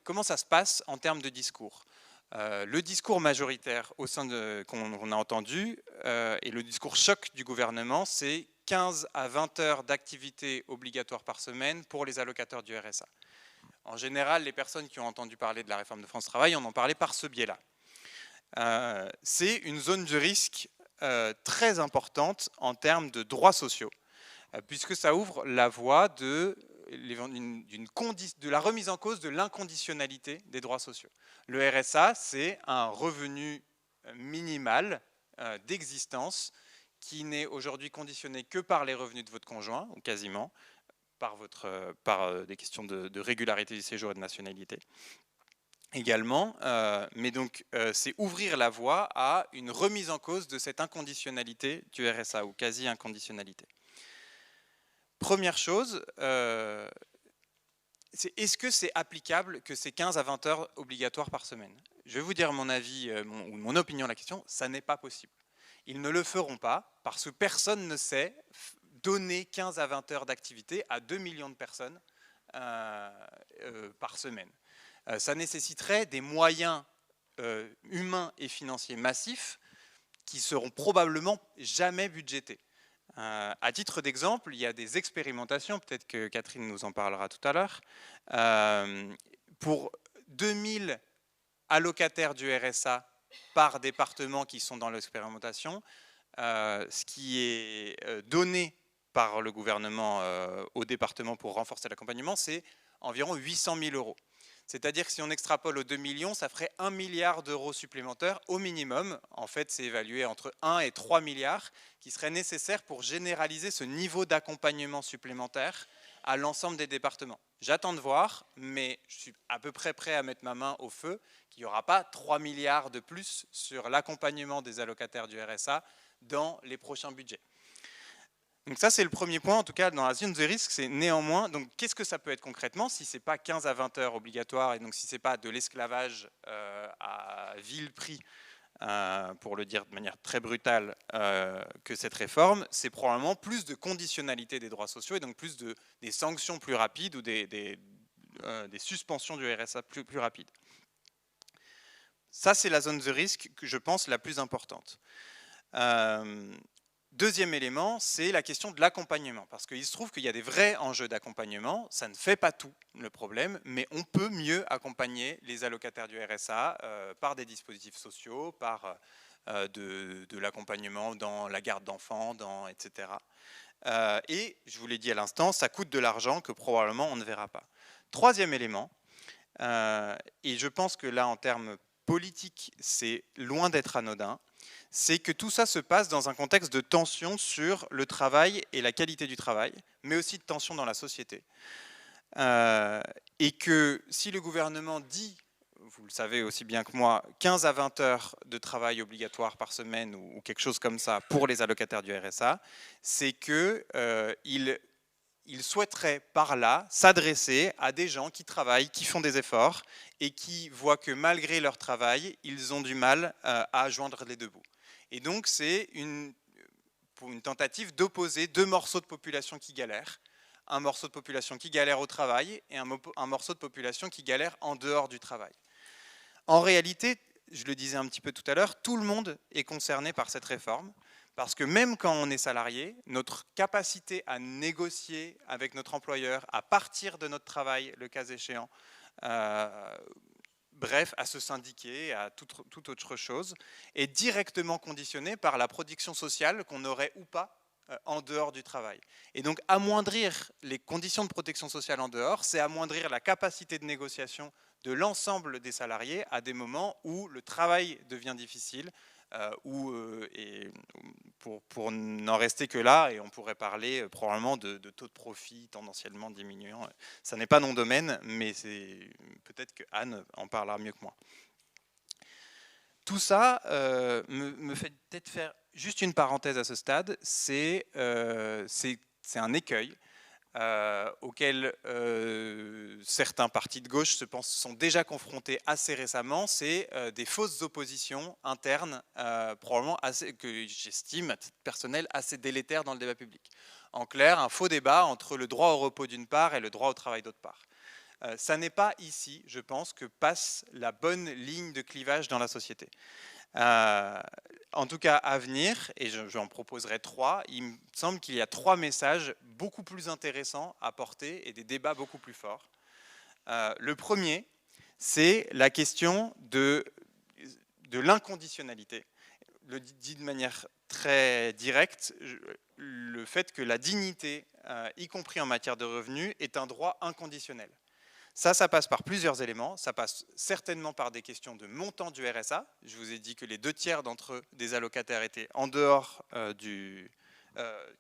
comment ça se passe en termes de discours. Le discours majoritaire au sein qu'on a entendu et le discours choc du gouvernement, c'est 15 à 20 heures d'activité obligatoire par semaine pour les allocataires du RSA. En général, les personnes qui ont entendu parler de la réforme de France Travail en ont parlé par ce biais-là. C'est une zone de risque très importante en termes de droits sociaux, puisque ça ouvre la voie de la remise en cause de l'inconditionnalité des droits sociaux. Le RSA, c'est un revenu minimal d'existence qui n'est aujourd'hui conditionné que par les revenus de votre conjoint, ou quasiment, par des questions de régularité du séjour et de nationalité également. Mais donc, c'est ouvrir la voie à une remise en cause de cette inconditionnalité du RSA, ou quasi-inconditionnalité. Première chose, est-ce que c'est applicable que ces 15 à 20 heures obligatoires par semaine? Je vais vous dire mon avis, ou mon opinion à la question, ça n'est pas possible. Ils ne le feront pas parce que personne ne sait donner 15 à 20 heures d'activité à 2 millions de personnes par semaine. Ça nécessiterait des moyens humains et financiers massifs qui seront probablement jamais budgétés. À titre d'exemple, il y a des expérimentations, peut-être que Catherine nous en parlera tout à l'heure, pour 2000 allocataires du RSA par département qui sont dans l'expérimentation, ce qui est donné par le gouvernement au département pour renforcer l'accompagnement, c'est environ 800 000 euros. C'est-à-dire que si on extrapole aux 2 millions, ça ferait 1 milliard d'euros supplémentaires au minimum. En fait, c'est évalué entre 1 et 3 milliards qui seraient nécessaires pour généraliser ce niveau d'accompagnement supplémentaire à l'ensemble des départements. J'attends de voir, mais je suis à peu près prêt à mettre ma main au feu qu'il n'y aura pas 3 milliards de plus sur l'accompagnement des allocataires du RSA dans les prochains budgets. Donc ça, c'est le premier point, en tout cas, dans la zone de risque, c'est néanmoins, donc qu'est-ce que ça peut être concrètement si ce n'est pas 15 à 20 heures obligatoires, et donc si ce n'est pas de l'esclavage à vil prix, pour le dire de manière très brutale, que cette réforme, c'est probablement plus de conditionnalité des droits sociaux, et donc plus des sanctions plus rapides, ou des suspensions du RSA plus rapides. Ça, c'est la zone de risque que je pense la plus importante. Deuxième élément, c'est la question de l'accompagnement, parce qu'il se trouve qu'il y a des vrais enjeux d'accompagnement, ça ne fait pas tout le problème, mais on peut mieux accompagner les allocataires du RSA par des dispositifs sociaux, par de l'accompagnement dans la garde d'enfants, etc. Et, je vous l'ai dit à l'instant, ça coûte de l'argent que probablement on ne verra pas. Troisième élément, et je pense que là en termes politiques, c'est loin d'être anodin, c'est que tout ça se passe dans un contexte de tension sur le travail et la qualité du travail, mais aussi de tension dans la société. Et que si le gouvernement dit, vous le savez aussi bien que moi, 15 à 20 heures de travail obligatoire par semaine ou quelque chose comme ça pour les allocataires du RSA, c'est qu'il souhaiterait par là s'adresser à des gens qui travaillent, qui font des efforts et qui voient que malgré leur travail, ils ont du mal à joindre les deux bouts. Et donc c'est une tentative d'opposer deux morceaux de population qui galèrent. Un morceau de population qui galère au travail et un morceau de population qui galère en dehors du travail. En réalité, je le disais un petit peu tout à l'heure, tout le monde est concerné par cette réforme. Parce que même quand on est salarié, notre capacité à négocier avec notre employeur, à partir de notre travail, le cas échéant, bref, à se syndiquer, à toute autre chose, est directement conditionnée par la protection sociale qu'on aurait ou pas en dehors du travail. Et donc amoindrir les conditions de protection sociale en dehors, c'est amoindrir la capacité de négociation de l'ensemble des salariés à des moments où le travail devient difficile, et pour n'en rester que là, et on pourrait parler probablement de taux de profit tendanciellement diminuant. Ça n'est pas mon domaine, mais peut-être que Anne en parlera mieux que moi. Tout ça me fait peut-être faire juste une parenthèse à ce stade, c'est un écueil auquel certains partis de gauche sont déjà confrontés assez récemment, c'est des fausses oppositions internes, probablement que j'estime à titre personnel assez délétères dans le débat public. En clair, un faux débat entre le droit au repos d'une part et le droit au travail d'autre part. Ça n'est pas ici, je pense, que passe la bonne ligne de clivage dans la société. En tout cas, à venir, et j'en proposerai 3, il me semble qu'il y a 3 messages beaucoup plus intéressants à porter et des débats beaucoup plus forts. Le premier, c'est la question de l'inconditionnalité. Dit de manière très directe, le fait que la dignité, y compris en matière de revenus, est un droit inconditionnel. Ça passe par plusieurs éléments. Ça passe certainement par des questions de montant du RSA. Je vous ai dit que les 2/3 d'entre eux, des allocataires, étaient en dehors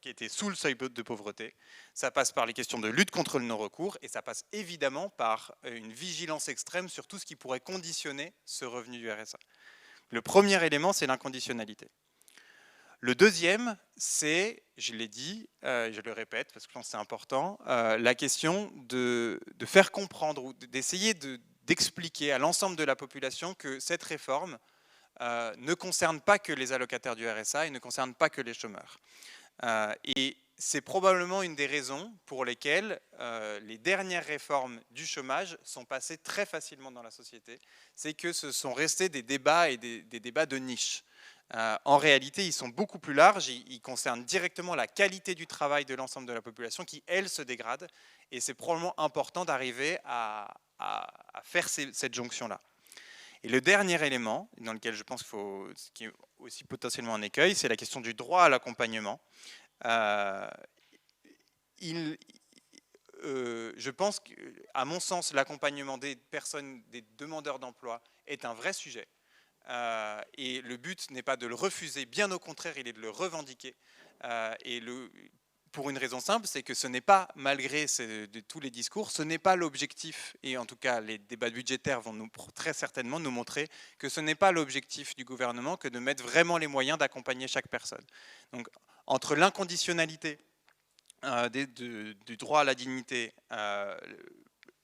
qui étaient sous le seuil de pauvreté. Ça passe par les questions de lutte contre le non-recours et ça passe évidemment par une vigilance extrême sur tout ce qui pourrait conditionner ce revenu du RSA. Le premier élément, c'est l'inconditionnalité. Le deuxième, c'est, je l'ai dit, je le répète parce que je pense que c'est important, la question de faire comprendre ou d'essayer d'expliquer à l'ensemble de la population que cette réforme ne concerne pas que les allocataires du RSA et ne concerne pas que les chômeurs. Et c'est probablement une des raisons pour lesquelles les dernières réformes du chômage sont passées très facilement dans la société. C'est que ce sont restés des débats et des débats de niche. En réalité, ils sont beaucoup plus larges, ils concernent directement la qualité du travail de l'ensemble de la population qui, elle, se dégrade. Et c'est probablement important d'arriver à à faire cette jonction-là. Et le dernier élément, dans lequel je pense qu'il faut, ce qui est aussi potentiellement un écueil, c'est la question du droit à l'accompagnement. Je pense qu'à mon sens, l'accompagnement des personnes, des demandeurs d'emploi, est un vrai sujet. Et le but n'est pas de le refuser, bien au contraire, il est de le revendiquer. Pour une raison simple, c'est que ce n'est pas, malgré tous les discours, ce n'est pas l'objectif, et en tout cas les débats budgétaires vont très certainement nous montrer que ce n'est pas l'objectif du gouvernement que de mettre vraiment les moyens d'accompagner chaque personne. Donc, entre l'inconditionnalité du droit à la dignité,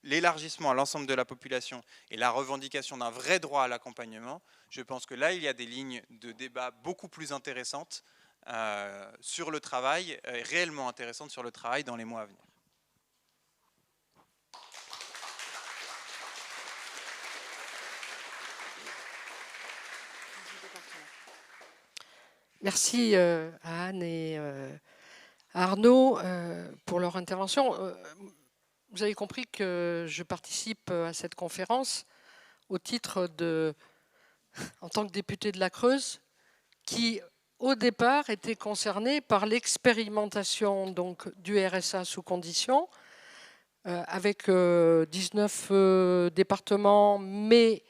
l'élargissement à l'ensemble de la population et la revendication d'un vrai droit à l'accompagnement, je pense que là, il y a des lignes de débat beaucoup plus intéressantes sur le travail, réellement intéressantes sur le travail dans les mois à venir. Merci à Anne et à Arnaud pour leur intervention. Vous avez compris que je participe à cette conférence au titre en tant que député de la Creuse, qui au départ était concerné par l'expérimentation donc du RSA sous condition, avec 19 départements, mais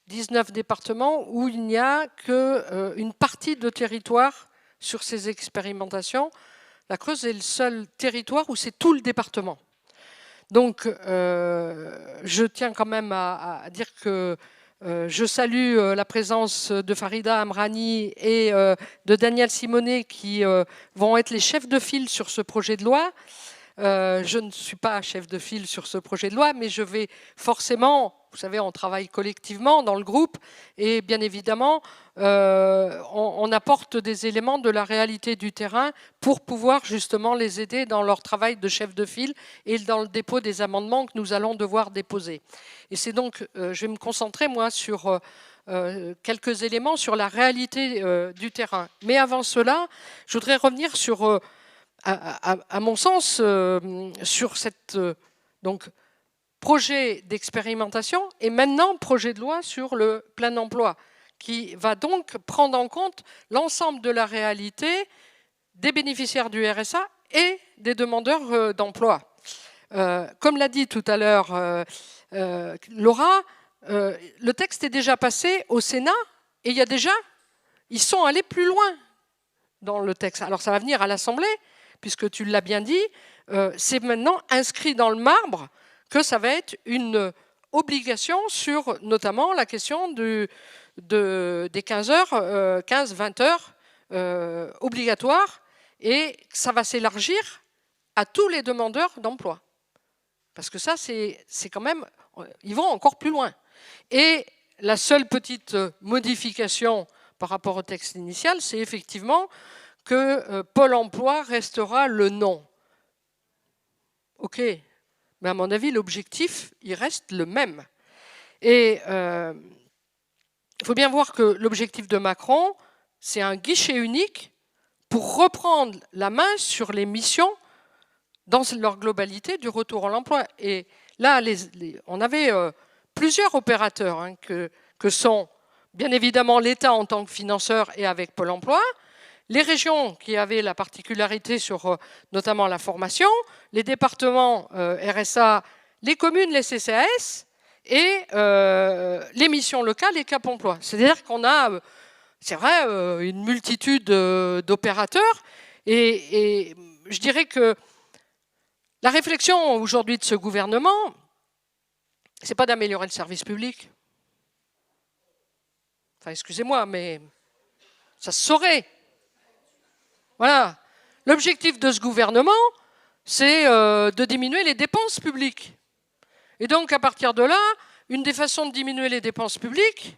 19 départements où il n'y a qu'une partie de territoire sur ces expérimentations. La Creuse est le seul territoire où c'est tout le département. Donc, je tiens quand même à dire que je salue la présence de Farida Amrani et de Daniel Simonet qui vont être les chefs de file sur ce projet de loi. Je ne suis pas chef de file sur ce projet de loi, mais je vais forcément, vous savez, on travaille collectivement dans le groupe et bien évidemment, on apporte des éléments de la réalité du terrain pour pouvoir justement les aider dans leur travail de chef de file et dans le dépôt des amendements que nous allons devoir déposer. Et c'est donc, je vais me concentrer moi sur quelques éléments sur la réalité du terrain. Mais avant cela, je voudrais revenir sur à mon sens, sur cette projet d'expérimentation et maintenant projet de loi sur le plein emploi, qui va donc prendre en compte l'ensemble de la réalité des bénéficiaires du RSA et des demandeurs d'emploi. Comme l'a dit tout à l'heure Laura, le texte est déjà passé au Sénat et ils sont allés plus loin dans le texte. Alors ça va venir à l'Assemblée, puisque tu l'as bien dit, c'est maintenant inscrit dans le marbre que ça va être une obligation sur notamment la question des 15 heures, 15-20 heures obligatoires, et ça va s'élargir à tous les demandeurs d'emploi. Parce que ça, c'est quand même, ils vont encore plus loin. Et la seule petite modification par rapport au texte initial, c'est effectivement que Pôle emploi restera le nom. OK, mais à mon avis, l'objectif, il reste le même. Et il faut bien voir que l'objectif de Macron, c'est un guichet unique pour reprendre la main sur les missions dans leur globalité du retour à l'emploi. Et là, on avait plusieurs opérateurs hein, que sont bien évidemment l'État en tant que financeur et avec Pôle emploi, les régions qui avaient la particularité sur notamment la formation, les départements RSA, les communes, les CCAS et les missions locales et Cap emploi. C'est-à-dire qu'on a, c'est vrai, une multitude d'opérateurs et je dirais que la réflexion aujourd'hui de ce gouvernement, c'est pas d'améliorer le service public. Enfin, excusez-moi, mais ça se saurait. Voilà. L'objectif de ce gouvernement, c'est de diminuer les dépenses publiques. Et donc, à partir de là, une des façons de diminuer les dépenses publiques,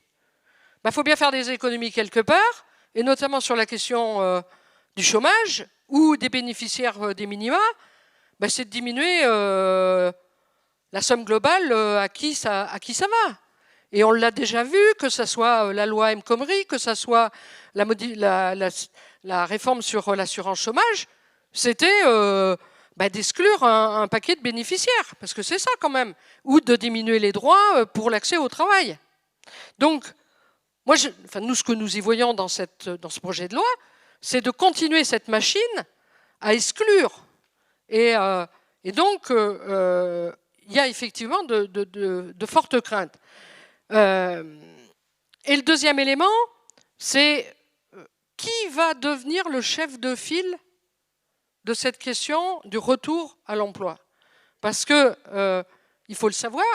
faut bien faire des économies quelque part, et notamment sur la question du chômage ou des bénéficiaires des minima, c'est de diminuer la somme globale à qui ça va. Et on l'a déjà vu, que ce soit la loi El Khomri, que ce soit la réforme sur l'assurance chômage, c'était d'exclure un paquet de bénéficiaires, parce que c'est ça quand même, ou de diminuer les droits pour l'accès au travail. Donc, nous, ce que nous y voyons dans ce projet de loi, c'est de continuer cette machine à exclure. Et donc, il y a effectivement de fortes craintes. Et le deuxième élément, c'est qui va devenir le chef de file de cette question du retour à l'emploi. Parce que, il faut le savoir,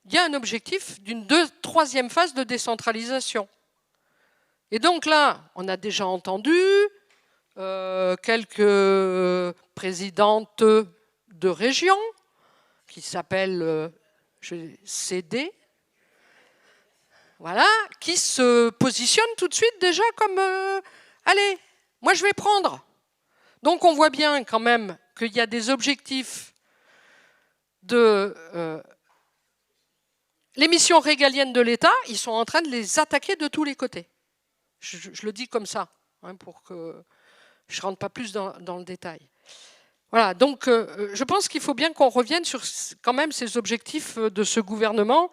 il y a un objectif d'une troisième phase de décentralisation. Et donc là, on a déjà entendu quelques présidentes de régions qui s'appellent CD, voilà, qui se positionnent tout de suite déjà comme allez, moi je vais prendre. Donc on voit bien quand même qu'il y a des objectifs de les missions régaliennes de l'État, ils sont en train de les attaquer de tous les côtés. Je le dis comme ça, hein, pour que je ne rentre pas plus dans le détail. Voilà, donc je pense qu'il faut bien qu'on revienne sur quand même ces objectifs de ce gouvernement.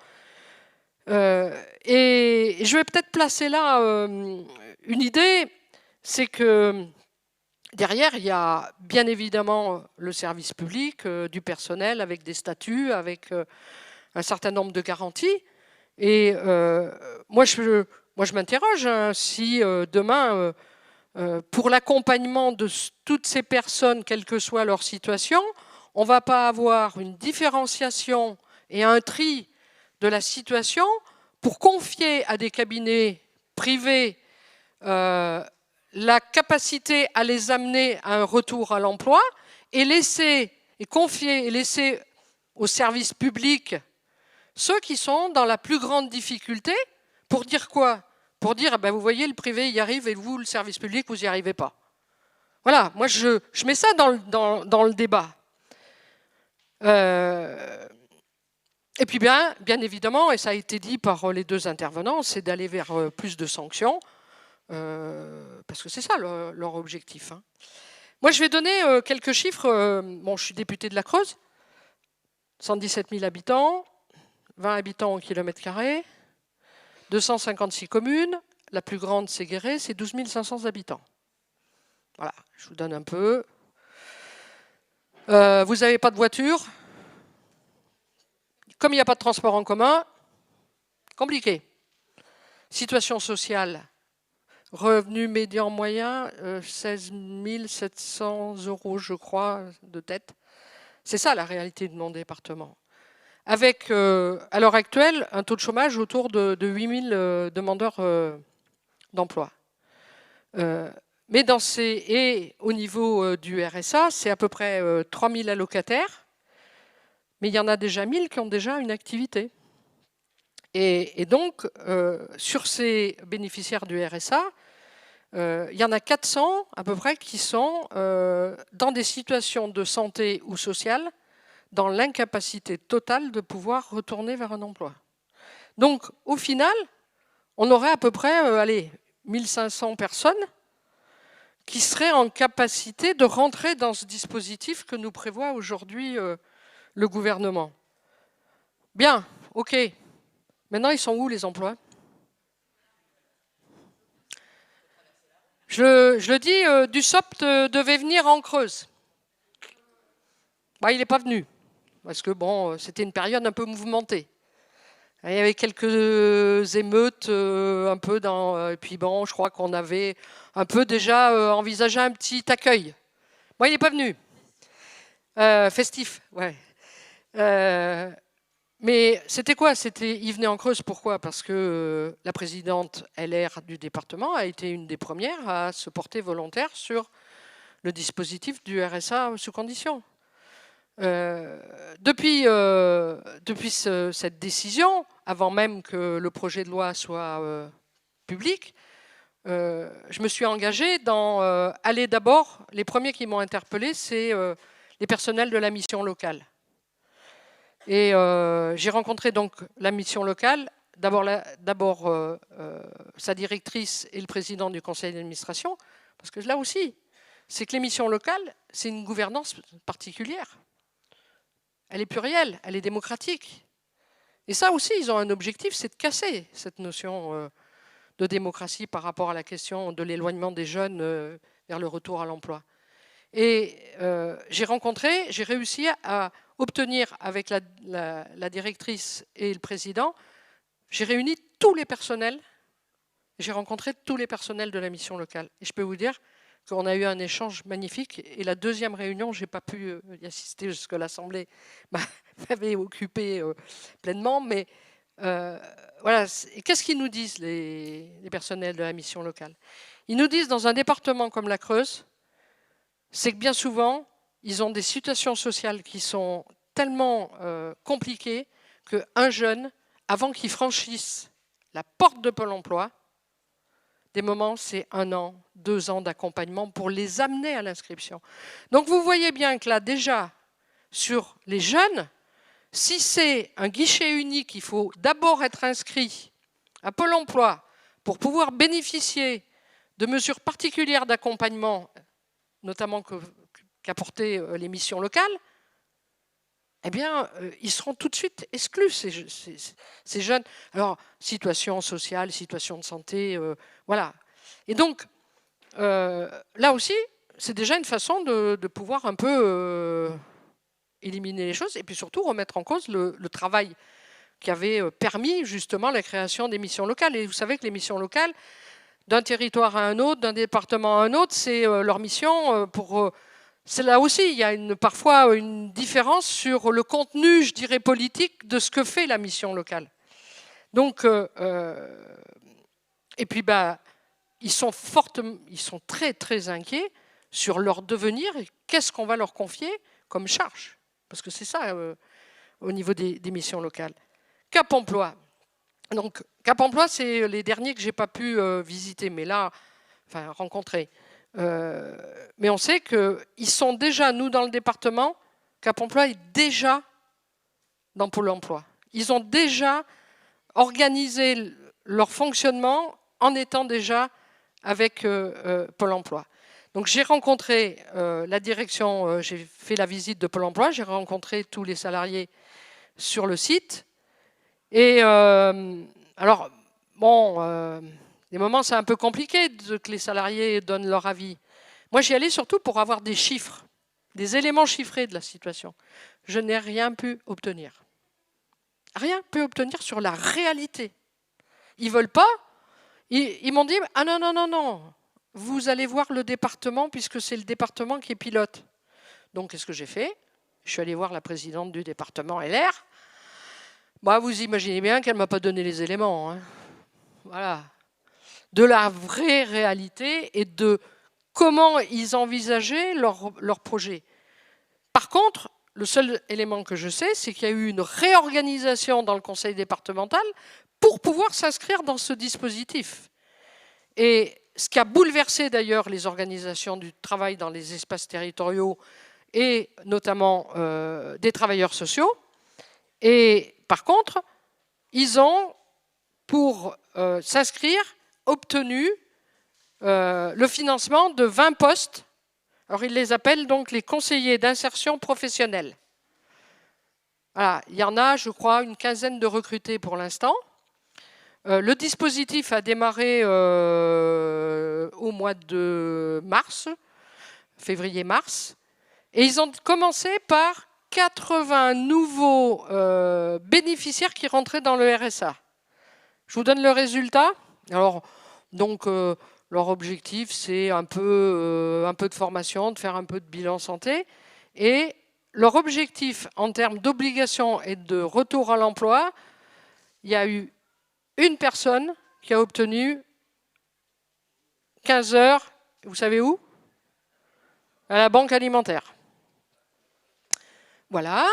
Et je vais peut-être placer là une idée, c'est que derrière, il y a bien évidemment le service public, du personnel avec des statuts, avec un certain nombre de garanties. Et moi, je m'interroge hein, si demain, pour l'accompagnement de toutes ces personnes, quelle que soit leur situation, on ne va pas avoir une différenciation et un tri de la situation pour confier à des cabinets privés la capacité à les amener à un retour à l'emploi et laisser au service public ceux qui sont dans la plus grande difficulté pour dire quoi? Pour dire, eh ben, vous voyez, le privé y arrive et vous, le service public, vous n'y arrivez pas. Voilà, moi je mets ça dans le débat. Et puis bien évidemment, et ça a été dit par les deux intervenants, c'est d'aller vers plus de sanctions, parce que c'est ça leur objectif. Hein. Moi je vais donner quelques chiffres. Bon, je suis député de la Creuse, 117 000 habitants, 20 habitants au kilomètre carré, 256 communes, la plus grande c'est Guéret, c'est 12 500 habitants. Voilà, je vous donne un peu. Vous n'avez pas de voiture. Comme il n'y a pas de transport en commun, compliqué. Situation sociale, revenu médian moyen, 16 700 € je crois, de tête. C'est ça la réalité de mon département. Avec, à l'heure actuelle, un taux de chômage autour de 8 000 demandeurs d'emploi. Mais et au niveau du RSA, c'est à peu près 3 000 allocataires. Mais il y en a déjà 1000 qui ont déjà une activité. Et donc, sur ces bénéficiaires du RSA, il y en a 400 à peu près qui sont dans des situations de santé ou sociale, dans l'incapacité totale de pouvoir retourner vers un emploi. Donc, au final, on aurait à peu près 1500 personnes qui seraient en capacité de rentrer dans ce dispositif que nous prévoit aujourd'hui le gouvernement. Bien, ok. Maintenant, ils sont où les emplois? Je le dis, Dussopt devait venir en Creuse. Bah, il n'est pas venu, parce que bon, c'était une période un peu mouvementée. Il y avait quelques émeutes un peu et puis bon, je crois qu'on avait un peu déjà envisagé un petit accueil. Bon, il n'est pas venu. Festif, ouais. Mais c'était quoi? Il venait en Creuse, pourquoi? Parce que la présidente LR du département a été une des premières à se porter volontaire sur le dispositif du RSA sous condition. Depuis cette décision, avant même que le projet de loi soit public, je me suis engagé dans aller d'abord, les premiers qui m'ont interpellé, c'est les personnels de la mission locale. Et j'ai rencontré donc la mission locale, d'abord sa directrice et le président du conseil d'administration, parce que là aussi, c'est que les missions locales, c'est une gouvernance particulière. Elle est plurielle, elle est démocratique. Et ça aussi, ils ont un objectif, c'est de casser cette notion de démocratie par rapport à la question de l'éloignement des jeunes vers le retour à l'emploi. Et j'ai réussi à obtenir avec la directrice et le président, j'ai réuni tous les personnels, j'ai rencontré tous les personnels de la mission locale. Et je peux vous dire qu'on a eu un échange magnifique. Et la deuxième réunion, je n'ai pas pu y assister parce que l'Assemblée m'avait occupé pleinement. Mais voilà. Qu'est-ce qu'ils nous disent, les personnels de la mission locale? Ils nous disent, dans un département comme la Creuse, c'est que bien souvent, ils ont des situations sociales qui sont tellement compliquées qu'un jeune, avant qu'il franchisse la porte de Pôle emploi, des moments, c'est 1 an, 2 ans d'accompagnement pour les amener à l'inscription. Donc vous voyez bien que là, déjà, sur les jeunes, si c'est un guichet unique, il faut d'abord être inscrit à Pôle emploi pour pouvoir bénéficier de mesures particulières d'accompagnement, notamment qu'apportaient les missions locales, eh bien, ils seront tout de suite exclus, ces jeunes. Alors, situation sociale, situation de santé, voilà. Et donc, là aussi, c'est déjà une façon de pouvoir un peu éliminer les choses et puis surtout remettre en cause le travail qui avait permis justement la création des missions locales. Et vous savez que les missions locales, d'un territoire à un autre, d'un département à un autre, c'est leur mission pour... C'est là aussi, il y a parfois une différence sur le contenu, je dirais, politique de ce que fait la mission locale. Donc, et puis, ils sont très, très inquiets sur leur devenir et qu'est-ce qu'on va leur confier comme charge. Parce que c'est ça, au niveau des missions locales. Cap emploi. Donc, Cap emploi, c'est les derniers que je n'ai pas pu visiter, mais là, enfin, rencontrer. Mais on sait qu'ils sont déjà, nous dans le département, Cap emploi est déjà dans Pôle emploi. Ils ont déjà organisé leur fonctionnement en étant déjà avec Pôle emploi. Donc j'ai rencontré la direction, j'ai fait la visite de Pôle emploi, j'ai rencontré tous les salariés sur le site. Et alors, bon... des moments, c'est un peu compliqué que les salariés donnent leur avis. Moi, j'y allais surtout pour avoir des chiffres, des éléments chiffrés de la situation. Je n'ai rien pu obtenir. Rien pu obtenir sur la réalité. Ils ne veulent pas. Ils m'ont dit, ah non, non, non, non, vous allez voir le département puisque c'est le département qui est pilote. Donc, qu'est-ce que j'ai fait? Je suis allé voir la présidente du département LR. Bah, vous imaginez bien qu'elle ne m'a pas donné les éléments. Hein. Voilà. De la vraie réalité et de comment ils envisageaient leur projet. Par contre, le seul élément que je sais, c'est qu'il y a eu une réorganisation dans le conseil départemental pour pouvoir s'inscrire dans ce dispositif. Et ce qui a bouleversé d'ailleurs les organisations du travail dans les espaces territoriaux et notamment des travailleurs sociaux. Et par contre, ils ont, pour s'inscrire, obtenu le financement de 20 postes. Alors, ils les appellent donc les conseillers d'insertion professionnelle. Voilà, il y en a, je crois, une quinzaine de recrutés pour l'instant. Le dispositif a démarré au mois de mars, février-mars, et ils ont commencé par 80 nouveaux bénéficiaires qui rentraient dans le RSA. Je vous donne le résultat. Alors, donc, leur objectif, c'est un peu de formation, de faire un peu de bilan santé. Et leur objectif en termes d'obligation et de retour à l'emploi, il y a eu une personne qui a obtenu 15 heures, vous savez où? À la banque alimentaire. Voilà.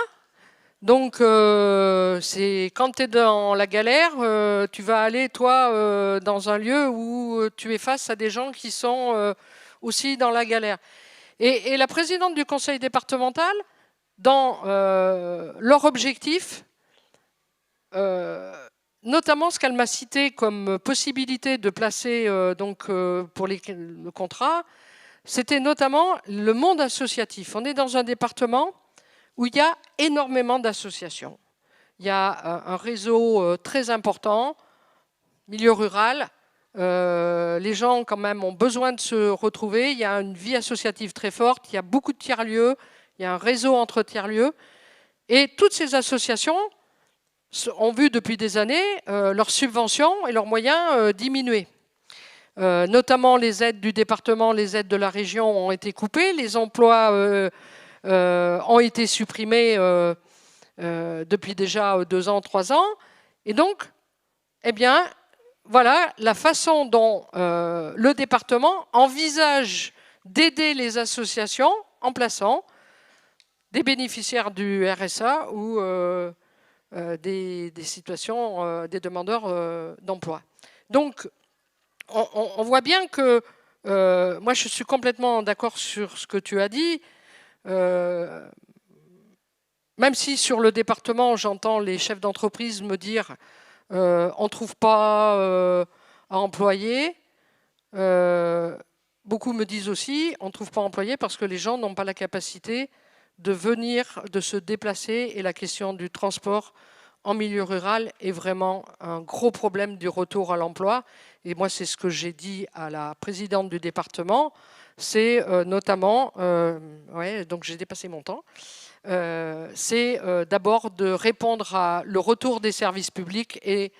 Donc, c'est quand tu es dans la galère, tu vas aller, toi, dans un lieu où tu es face à des gens qui sont aussi dans la galère. Et la présidente du conseil départemental, dans leur objectif, notamment ce qu'elle m'a cité comme possibilité de placer donc, pour le contrat, c'était notamment le monde associatif. On est dans un département où il y a énormément d'associations. Il y a un réseau très important, milieu rural. Les gens, quand même, ont besoin de se retrouver. Il y a une vie associative très forte. Il y a beaucoup de tiers-lieux. Il y a un réseau entre tiers-lieux. Et toutes ces associations ont vu depuis des années leurs subventions et leurs moyens diminuer. Notamment les aides du département, les aides de la région ont été coupées. Les emplois ont été supprimés depuis déjà 2 ans, 3 ans. Et donc, eh bien, voilà la façon dont le département envisage d'aider les associations en plaçant des bénéficiaires du RSA ou des situations des demandeurs d'emploi. Donc, on voit bien que moi, je suis complètement d'accord sur ce que tu as dit. Même si sur le département, j'entends les chefs d'entreprise me dire on ne trouve pas à employer. Beaucoup me disent aussi on ne trouve pas à employer parce que les gens n'ont pas la capacité de venir, de se déplacer. Et la question du transport en milieu rural est vraiment un gros problème du retour à l'emploi. Et moi, c'est ce que j'ai dit à la présidente du département. C'est notamment, donc j'ai dépassé mon temps, c'est d'abord de répondre à le retour des services publics, et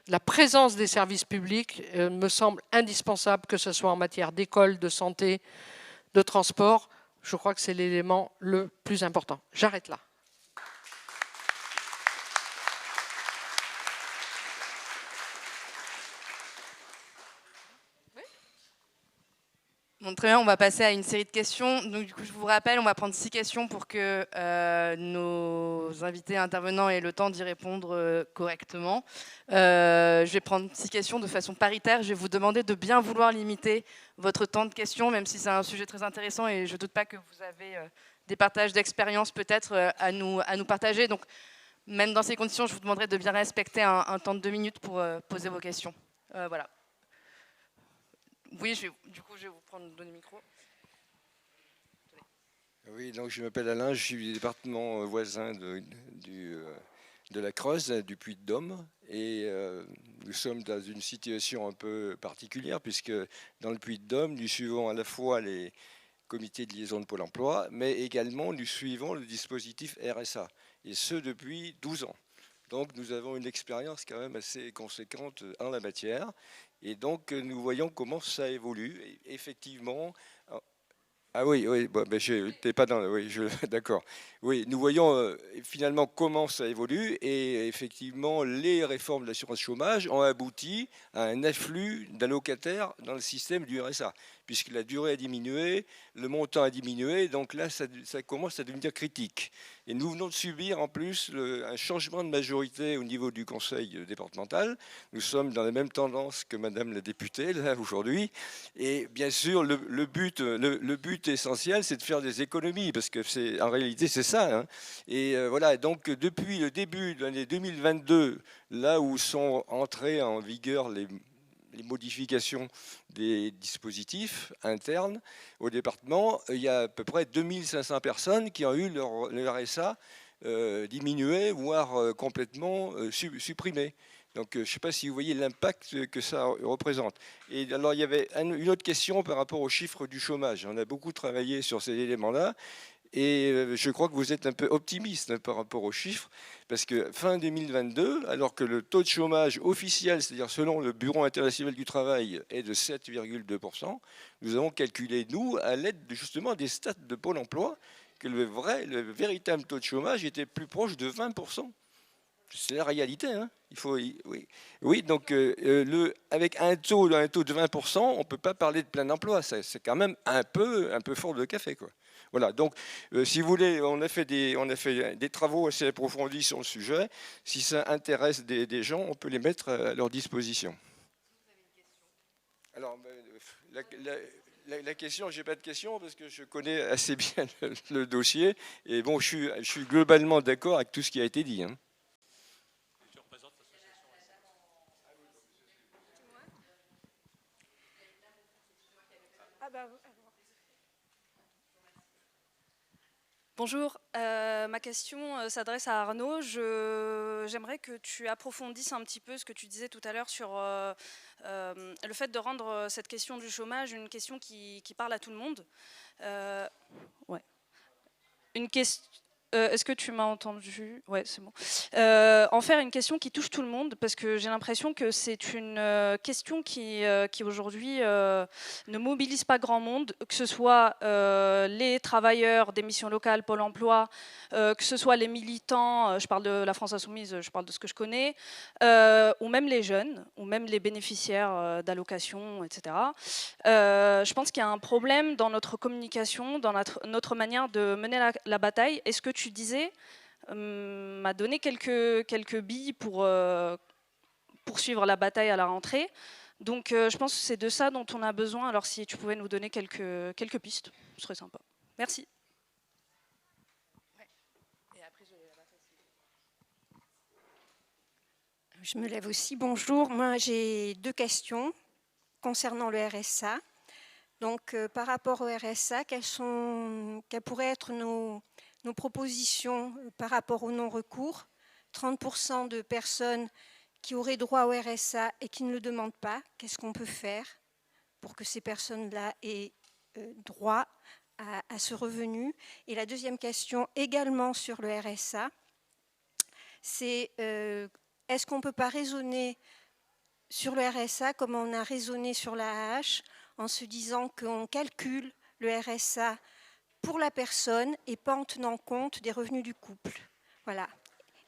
la présence des services publics me semble indispensable, que ce soit en matière d'école, de santé, de transport. Je crois que c'est l'élément le plus important. J'arrête là. Bon, très bien, on va passer à une série de questions. Donc, du coup, je vous rappelle, on va prendre 6 questions pour que nos invités intervenants aient le temps d'y répondre correctement. Je vais prendre 6 questions de façon paritaire. Je vais vous demander de bien vouloir limiter votre temps de questions, même si c'est un sujet très intéressant et je ne doute pas que vous avez des partages d'expérience peut-être à nous partager. Donc, même dans ces conditions, je vous demanderai de bien respecter un temps de 2 minutes pour poser vos questions. Voilà. Oui, du coup, je vais vous donner le micro. Oui, donc je m'appelle Alain, je suis du département voisin de la Creuse, du Puy-de-Dôme, et nous sommes dans une situation un peu particulière, puisque dans le Puy-de-Dôme, nous suivons à la fois les comités de liaison de Pôle emploi, mais également nous suivons le dispositif RSA, et ce depuis 12 ans. Donc nous avons une expérience quand même assez conséquente en la matière. Et donc, nous voyons comment ça évolue. Et effectivement, ah oui, bon, ben t'es pas dans, oui, d'accord. Oui, nous voyons finalement comment ça évolue, et effectivement, les réformes de l'assurance chômage ont abouti à un afflux d'allocataires dans le système du RSA, puisque la durée a diminué, le montant a diminué, donc là, ça commence à devenir critique. Et nous venons de subir en plus un changement de majorité au niveau du conseil départemental. Nous sommes dans la même tendance que Madame la députée, là, aujourd'hui. Et bien sûr, le but essentiel, c'est de faire des économies, parce que en réalité, c'est ça. Hein. Et voilà, donc depuis le début de l'année 2022, là où sont entrées en vigueur les modifications des dispositifs internes au département, il y a à peu près 2500 personnes qui ont eu leur RSA diminué, voire complètement supprimé. Donc, je ne sais pas si vous voyez l'impact que ça représente. Et alors, il y avait une autre question par rapport aux chiffres du chômage. On a beaucoup travaillé sur ces éléments-là. Et je crois que vous êtes un peu optimiste par rapport aux chiffres, parce que fin 2022, alors que le taux de chômage officiel, c'est-à-dire selon le Bureau international du travail, est de 7,2%, nous avons calculé, nous, à l'aide justement des stats de Pôle emploi, que le véritable taux de chômage était plus proche de 20%. C'est la réalité, hein. Oui, donc avec un taux de 20%, on ne peut pas parler de plein emploi. C'est quand même un peu fort de café, quoi. Voilà, donc si vous voulez, on a fait des travaux assez approfondis sur le sujet. Si ça intéresse des gens, on peut les mettre à leur disposition. Alors, la question, je n'ai pas de question parce que je connais assez bien le dossier. Et bon, je suis globalement d'accord avec tout ce qui a été dit. Hein. Bonjour, ma question s'adresse à Arnaud. J'aimerais que tu approfondisses un petit peu ce que tu disais tout à l'heure sur le fait de rendre cette question du chômage une question qui parle à tout le monde. Ouais. Une question. Est-ce que tu m'as entendu? Ouais, c'est bon. En faire une question qui touche tout le monde, parce que j'ai l'impression que c'est une question qui aujourd'hui ne mobilise pas grand monde, que ce soit les travailleurs des missions locales, Pôle emploi, que ce soit les militants, je parle de la France Insoumise, je parle de ce que je connais, ou même les jeunes, ou même les bénéficiaires d'allocations, etc. Je pense qu'il y a un problème dans notre communication, dans notre manière de mener la bataille. Est-ce que tu disais, m'a donné quelques billes pour poursuivre la bataille à la rentrée. Donc je pense que c'est de ça dont on a besoin. Alors si tu pouvais nous donner quelques pistes, ce serait sympa. Merci. Je me lève aussi. Bonjour. Moi, j'ai 2 questions concernant le RSA. Donc, par rapport au RSA, quelles pourraient être nos propositions par rapport au non-recours? 30% de personnes qui auraient droit au RSA et qui ne le demandent pas, qu'est-ce qu'on peut faire pour que ces personnes-là aient droit à ce revenu? Et la deuxième question, également sur le RSA, c'est est-ce qu'on ne peut pas raisonner sur le RSA comme on a raisonné sur l'AAH, en se disant qu'on calcule le RSA pour la personne et pas en tenant compte des revenus du couple. Voilà.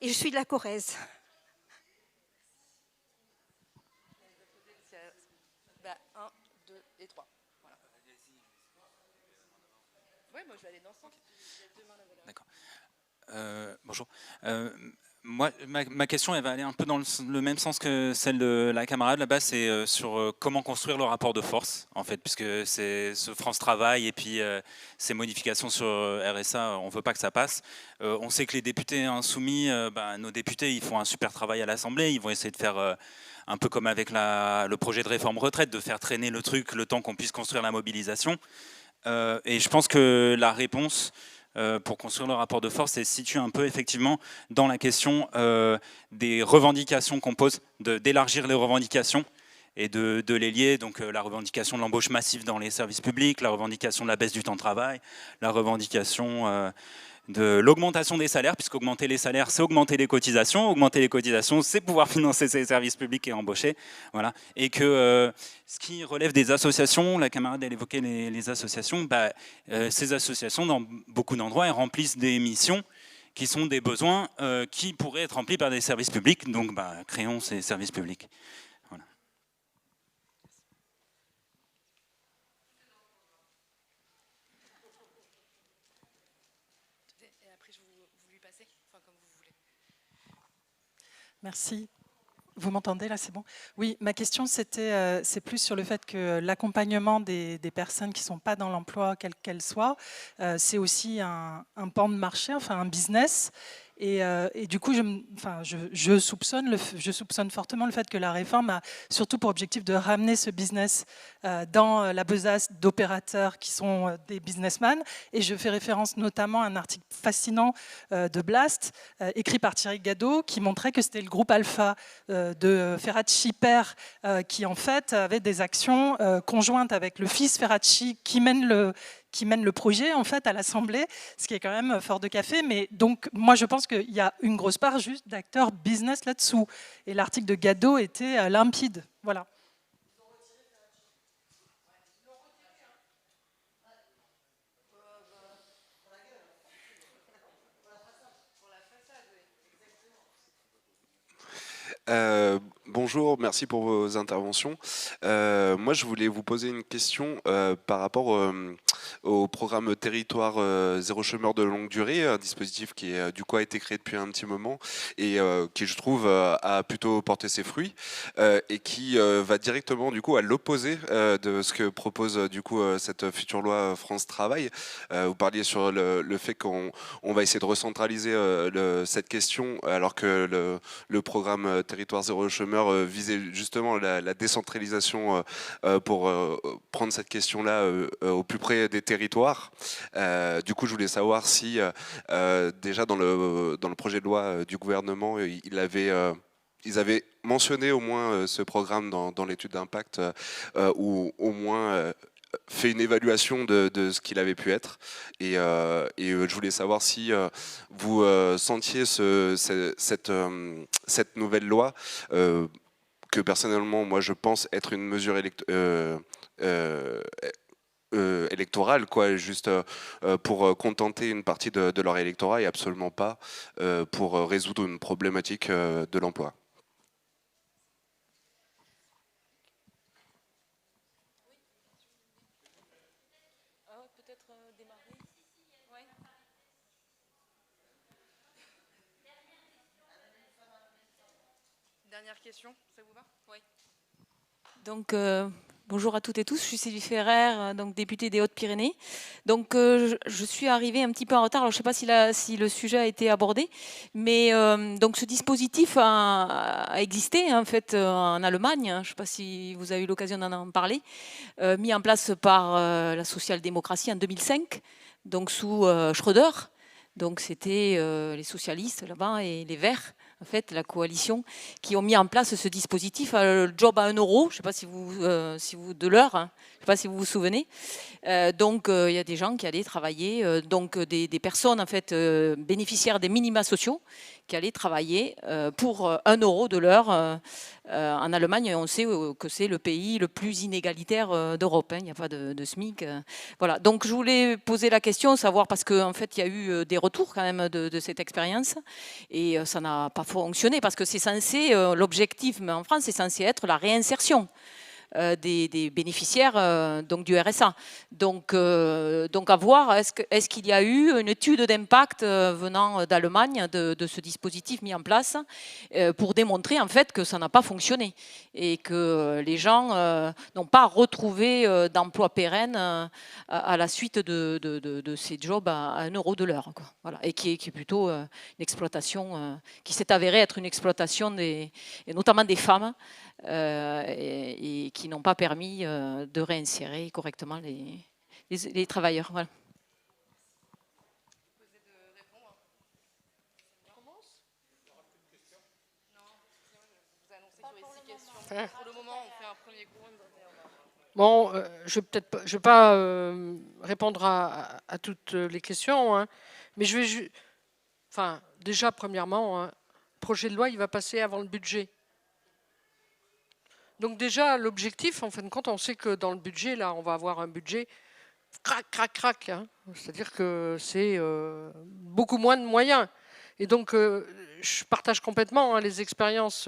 Et je suis de la Corrèze. Bah, 1, 2 et 3. Voilà. Ouais, moi je vais aller dans ce sens. D'accord. Bonjour. Moi, ma question, elle va aller un peu dans le même sens que celle de la camarade là-bas, c'est sur comment construire le rapport de force, en fait, puisque c'est ce France Travail et puis ces modifications sur RSA, on ne veut pas que ça passe. On sait que les députés insoumis, nos députés, ils font un super travail à l'Assemblée, ils vont essayer de faire un peu comme avec le projet de réforme retraite, de faire traîner le truc le temps qu'on puisse construire la mobilisation. Et je pense que la réponse pour construire le rapport de force se situe un peu effectivement dans la question des revendications qu'on pose, d'élargir les revendications et de les lier, donc la revendication de l'embauche massive dans les services publics, la revendication de la baisse du temps de travail, la revendication de l'augmentation des salaires, puisqu'augmenter les salaires, c'est augmenter les cotisations, c'est pouvoir financer ces services publics et embaucher, voilà. Et que ce qui relève des associations, la camarade elle évoquait les associations, ces associations, dans beaucoup d'endroits, elles remplissent des missions qui sont des besoins qui pourraient être remplis par des services publics, donc créons ces services publics. Voilà. Merci. Vous m'entendez là, c'est bon? Oui, ma question c'est plus sur le fait que l'accompagnement des personnes qui ne sont pas dans l'emploi, quelle qu'elle soit, c'est aussi un pan de marché, enfin un business. Et du coup, je soupçonne fortement le fait que la réforme a surtout pour objectif de ramener ce business dans la besace d'opérateurs qui sont des businessmen. Et je fais référence notamment à un article fascinant de Blast, écrit par Thierry Gadot, qui montrait que c'était le groupe Alpha de Ferracci père qui en fait avait des actions conjointes avec le fils Ferracci qui mène le projet en fait à l'Assemblée, ce qui est quand même fort de café. Mais donc moi je pense qu'il y a une grosse part juste d'acteurs business là-dessous. Et l'article de Gadot était limpide. Voilà. Bonjour, merci pour vos interventions. Moi, je voulais vous poser une question par rapport au programme Territoire Zéro Chômeur de longue durée, un dispositif qui du coup a été créé depuis un petit moment et qui, je trouve, a plutôt porté ses fruits et qui va directement du coup à l'opposé de ce que propose du coup cette future loi France Travail. Vous parliez sur le fait qu'on va essayer de recentraliser cette question alors que le programme Territoire Zéro Chômeur visait justement la décentralisation pour prendre cette question-là au plus près des les territoires. Du coup, je voulais savoir si déjà dans le projet de loi du gouvernement, ils avaient mentionné au moins ce programme dans l'étude d'impact, ou au moins fait une évaluation de ce qu'il avait pu être. Et je voulais savoir si vous sentiez cette nouvelle loi, que personnellement, moi, je pense être une mesure électorale, quoi, juste pour contenter une partie de leur électorat et absolument pas pour résoudre une problématique de l'emploi. Dernière question, ça vous va? Oui. Donc, bonjour à toutes et tous, je suis Sylvie Ferrer, donc députée des Hautes-Pyrénées. Donc, je suis arrivée un petit peu en retard, alors je ne sais pas si le sujet a été abordé, mais donc ce dispositif a existé en fait en Allemagne, je ne sais pas si vous avez eu l'occasion d'en parler, mis en place par la social-démocratie en 2005, donc sous Schröder. Donc c'était les socialistes là-bas et les Verts, en fait, la coalition, qui ont mis en place ce dispositif, le job à 1 euro, je ne sais pas si vous de l'heure, hein, je ne sais pas si vous vous souvenez. Donc il y a des gens qui allaient travailler, donc des personnes en fait bénéficiaires des minima sociaux, qui allaient travailler pour 1 euro de l'heure en Allemagne. On sait que c'est le pays le plus inégalitaire d'Europe, hein, il n'y a pas de SMIC. Voilà. Donc je voulais poser la question, savoir, parce qu'en fait il y a eu des retours quand même de cette expérience, et ça n'a pas fonctionné, parce que c'est censé, l'objectif en France, c'est censé être la réinsertion des bénéficiaires donc du RSA. Donc à voir, est-ce qu'il y a eu une étude d'impact venant d'Allemagne de ce dispositif mis en place pour démontrer en fait que ça n'a pas fonctionné et que les gens n'ont pas retrouvé d'emploi pérenne à la suite de ces jobs à 1 euro de l'heure. Voilà. Et qui est plutôt une exploitation qui s'est avérée être une exploitation et notamment des femmes, et qui n'ont pas permis de réinsérer correctement les travailleurs. Voilà. Pour le moment, on fait un premier coup. Bon, je ne vais pas répondre à toutes les questions, hein, mais je vais déjà, premièrement, le projet de loi, il va passer avant le budget. Donc déjà, l'objectif, en fin de compte, on sait que dans le budget, là, on va avoir un budget crac, hein, c'est-à-dire que c'est beaucoup moins de moyens. Et donc, je partage complètement les expériences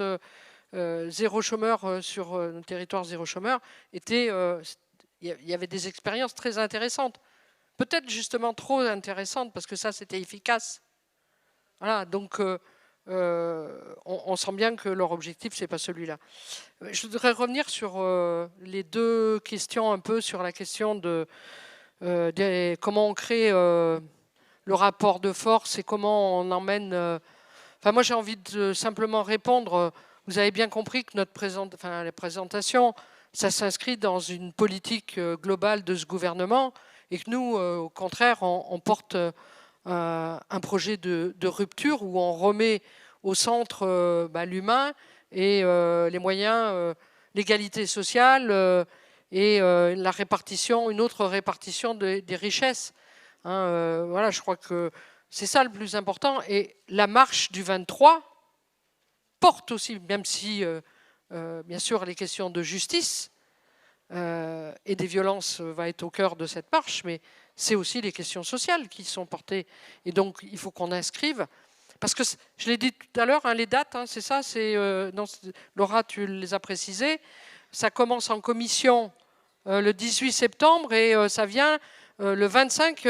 zéro chômeur sur le territoire zéro chômeur. Il y avait des expériences très intéressantes. Peut-être justement trop intéressantes, parce que ça, c'était efficace. Voilà, donc on sent bien que leur objectif, ce n'est pas celui-là. Je voudrais revenir sur les deux questions, un peu sur la question de comment on crée le rapport de force et comment on emmène... moi, j'ai envie de simplement répondre. Vous avez bien compris que la présentation, ça s'inscrit dans une politique globale de ce gouvernement et que nous, au contraire, on porte un projet de rupture où on remet au centre l'humain et les moyens, l'égalité sociale et la répartition, une autre répartition des richesses. Hein, voilà, je crois que c'est ça le plus important. Et la marche du 23 porte aussi, même si, bien sûr, les questions de justice et des violences va être au cœur de cette marche, mais c'est aussi les questions sociales qui sont portées. Et donc, il faut qu'on inscrive. Parce que, je l'ai dit tout à l'heure, les dates, c'est ça, Laura, tu les as précisées. Ça commence en commission le 18 septembre et ça vient le 25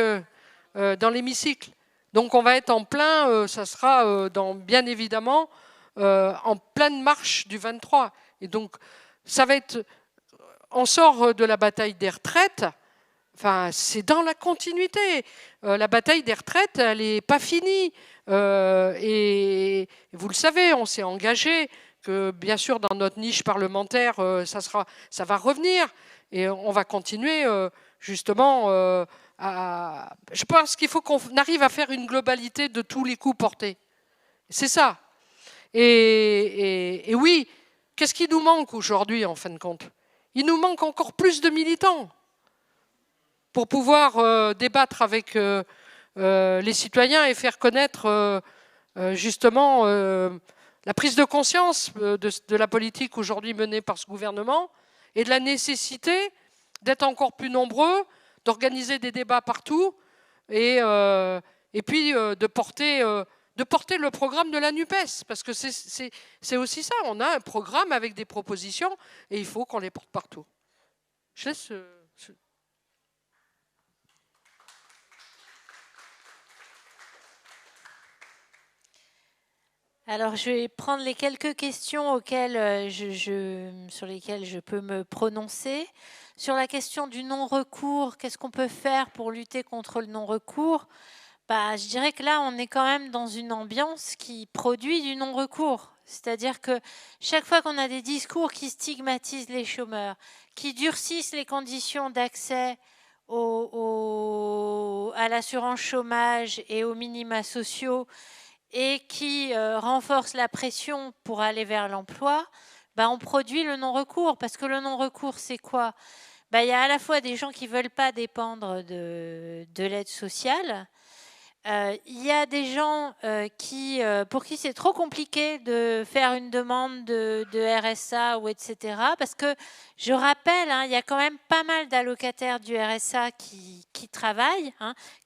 dans l'hémicycle. Donc, on va être en plein, ça sera bien évidemment en pleine marche du 23. Et donc, ça va être... On sort de la bataille des retraites. Enfin, c'est dans la continuité. La bataille des retraites, elle n'est pas finie. Et vous le savez, on s'est engagé que, bien sûr, dans notre niche parlementaire, ça va revenir. Et on va continuer justement, je pense qu'il faut qu'on arrive à faire une globalité de tous les coûts portés. C'est ça. Et oui, qu'est-ce qui nous manque aujourd'hui, en fin de compte? Il nous manque encore plus de militants pour pouvoir débattre avec les citoyens et faire connaître justement la prise de conscience de la politique aujourd'hui menée par ce gouvernement et de la nécessité d'être encore plus nombreux, d'organiser des débats partout et puis de porter le programme de la NUPES. Parce que c'est aussi ça, on a un programme avec des propositions et il faut qu'on les porte partout. Je laisse... Alors, je vais prendre les quelques questions sur lesquelles je peux me prononcer. Sur la question du non-recours, qu'est-ce qu'on peut faire pour lutter contre le non-recours? Je dirais que là, on est quand même dans une ambiance qui produit du non-recours. C'est-à-dire que chaque fois qu'on a des discours qui stigmatisent les chômeurs, qui durcissent les conditions d'accès à l'assurance chômage et aux minima sociaux, et qui renforce la pression pour aller vers l'emploi, on produit le non-recours. Parce que le non-recours, c'est quoi? Il y a à la fois des gens qui ne veulent pas dépendre de l'aide sociale. Il y a des gens pour qui c'est trop compliqué de faire une demande de RSA ou etc. Parce que, je rappelle, il y a quand même pas mal d'allocataires du RSA qui travaillent.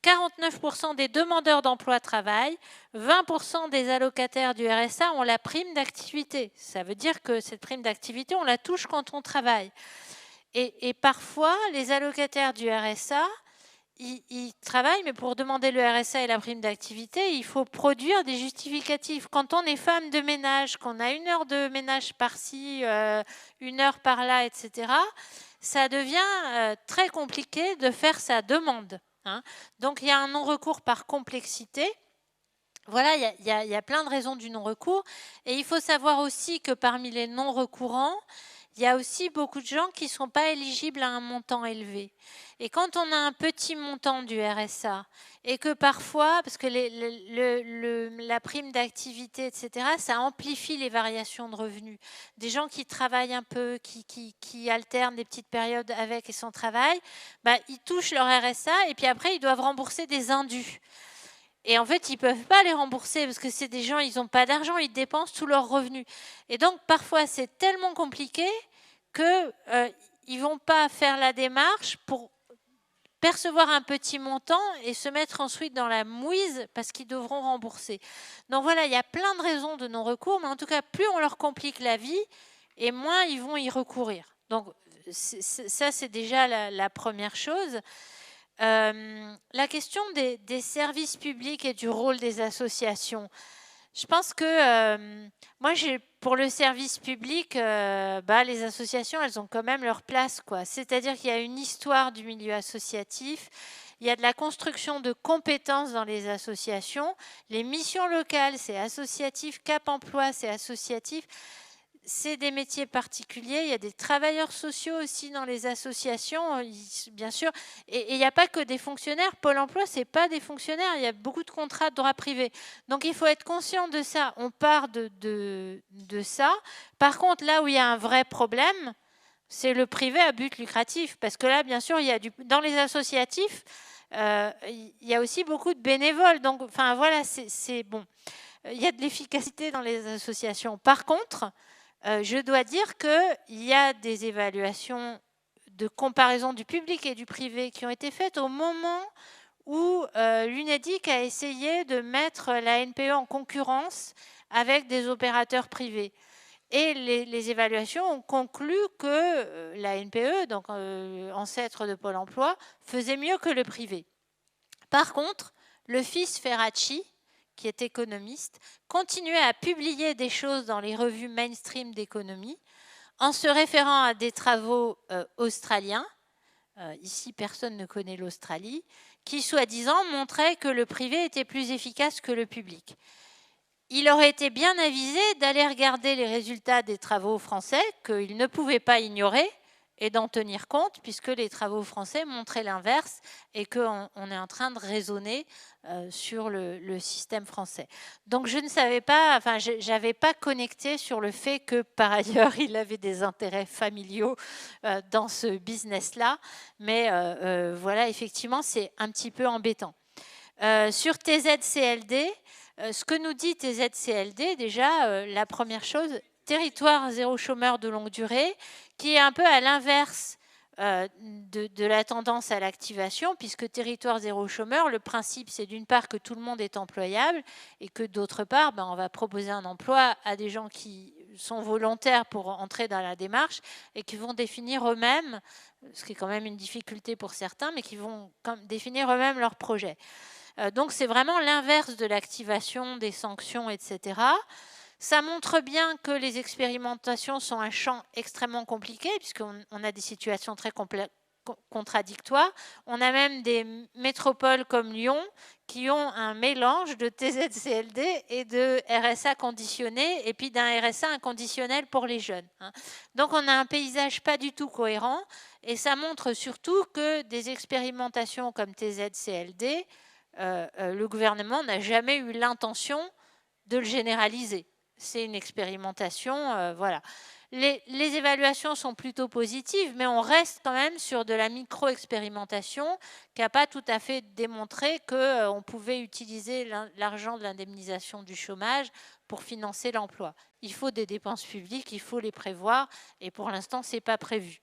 49% des demandeurs d'emploi travaillent. 20% des allocataires du RSA ont la prime d'activité. Ça veut dire que cette prime d'activité, on la touche quand on travaille. Et parfois, les allocataires du RSA... Ils travaillent, mais pour demander le RSA et la prime d'activité, il faut produire des justificatifs. Quand on est femme de ménage, qu'on a 1 heure de ménage par-ci, 1 heure par-là, etc., ça devient très compliqué de faire sa demande. Donc, il y a un non-recours par complexité. Voilà, il y a plein de raisons du non-recours. Et il faut savoir aussi que parmi les non-recourants, il y a aussi beaucoup de gens qui ne sont pas éligibles à un montant élevé. Et quand on a un petit montant du RSA, et que parfois, parce que la prime d'activité, etc., ça amplifie les variations de revenus. Des gens qui travaillent un peu, qui alternent des petites périodes avec et sans travail, ils touchent leur RSA, et puis après, ils doivent rembourser des indus. Et en fait, ils ne peuvent pas les rembourser parce que c'est des gens, ils n'ont pas d'argent, ils dépensent tous leurs revenus. Et donc, parfois, c'est tellement compliqué qu'ils ne vont pas faire la démarche pour percevoir un petit montant et se mettre ensuite dans la mouise parce qu'ils devront rembourser. Donc voilà, il y a plein de raisons de non-recours, mais en tout cas, plus on leur complique la vie, et moins ils vont y recourir. Donc ça, c'est déjà la première chose. La question des services publics et du rôle des associations. Je pense que moi, pour le service public, les associations, elles ont quand même leur place, quoi. C'est-à-dire qu'il y a une histoire du milieu associatif, il y a de la construction de compétences dans les associations. Les missions locales, c'est associatif. Cap Emploi, c'est associatif. C'est des métiers particuliers. Il y a des travailleurs sociaux aussi dans les associations, bien sûr. Et il n'y a pas que des fonctionnaires. Pôle emploi, ce n'est pas des fonctionnaires. Il y a beaucoup de contrats de droit privé. Donc, il faut être conscient de ça. On part de ça. Par contre, là où il y a un vrai problème, c'est le privé à but lucratif. Parce que là, bien sûr, il y a dans les associatifs, il y a aussi beaucoup de bénévoles. Donc, enfin, voilà, c'est bon. Il y a de l'efficacité dans les associations. Par contre... je dois dire qu'il y a des évaluations de comparaison du public et du privé qui ont été faites au moment où l'UNEDIC a essayé de mettre la NPE en concurrence avec des opérateurs privés. Et les évaluations ont conclu que la NPE, donc ancêtre de Pôle emploi, faisait mieux que le privé. Par contre, le fils Ferracci, qui est économiste, continuait à publier des choses dans les revues mainstream d'économie en se référant à des travaux australiens, ici personne ne connaît l'Australie, qui soi-disant montraient que le privé était plus efficace que le public. Il aurait été bien avisé d'aller regarder les résultats des travaux français qu'il ne pouvait pas ignorer et d'en tenir compte, puisque les travaux français montraient l'inverse et qu'on est en train de raisonner sur le système français. Donc je ne savais pas, enfin j'avais pas connecté sur le fait que par ailleurs il avait des intérêts familiaux dans ce business-là, mais voilà, effectivement c'est un petit peu embêtant. Sur TZ-CLD, ce que nous dit TZ-CLD, déjà, la première chose, territoire zéro chômeur de longue durée, qui est un peu à l'inverse de la tendance à l'activation, puisque territoire zéro chômeur, le principe, c'est d'une part que tout le monde est employable et que d'autre part, on va proposer un emploi à des gens qui sont volontaires pour entrer dans la démarche et qui vont définir eux-mêmes, ce qui est quand même une difficulté pour certains, mais qui vont définir eux-mêmes leur projet. Donc c'est vraiment l'inverse de l'activation, des sanctions, etc. Ça montre bien que les expérimentations sont un champ extrêmement compliqué, puisqu'on a des situations très contradictoires. On a même des métropoles comme Lyon qui ont un mélange de TZ-CLD et de RSA conditionné, et puis d'un RSA inconditionnel pour les jeunes. Donc on a un paysage pas du tout cohérent, et ça montre surtout que des expérimentations comme TZ-CLD, le gouvernement n'a jamais eu l'intention de le généraliser. C'est une expérimentation, voilà. Les évaluations sont plutôt positives, mais on reste quand même sur de la micro-expérimentation qui n'a pas tout à fait démontré qu'on pouvait utiliser l'argent de l'indemnisation du chômage pour financer l'emploi. Il faut des dépenses publiques, il faut les prévoir, et pour l'instant, ce n'est pas prévu.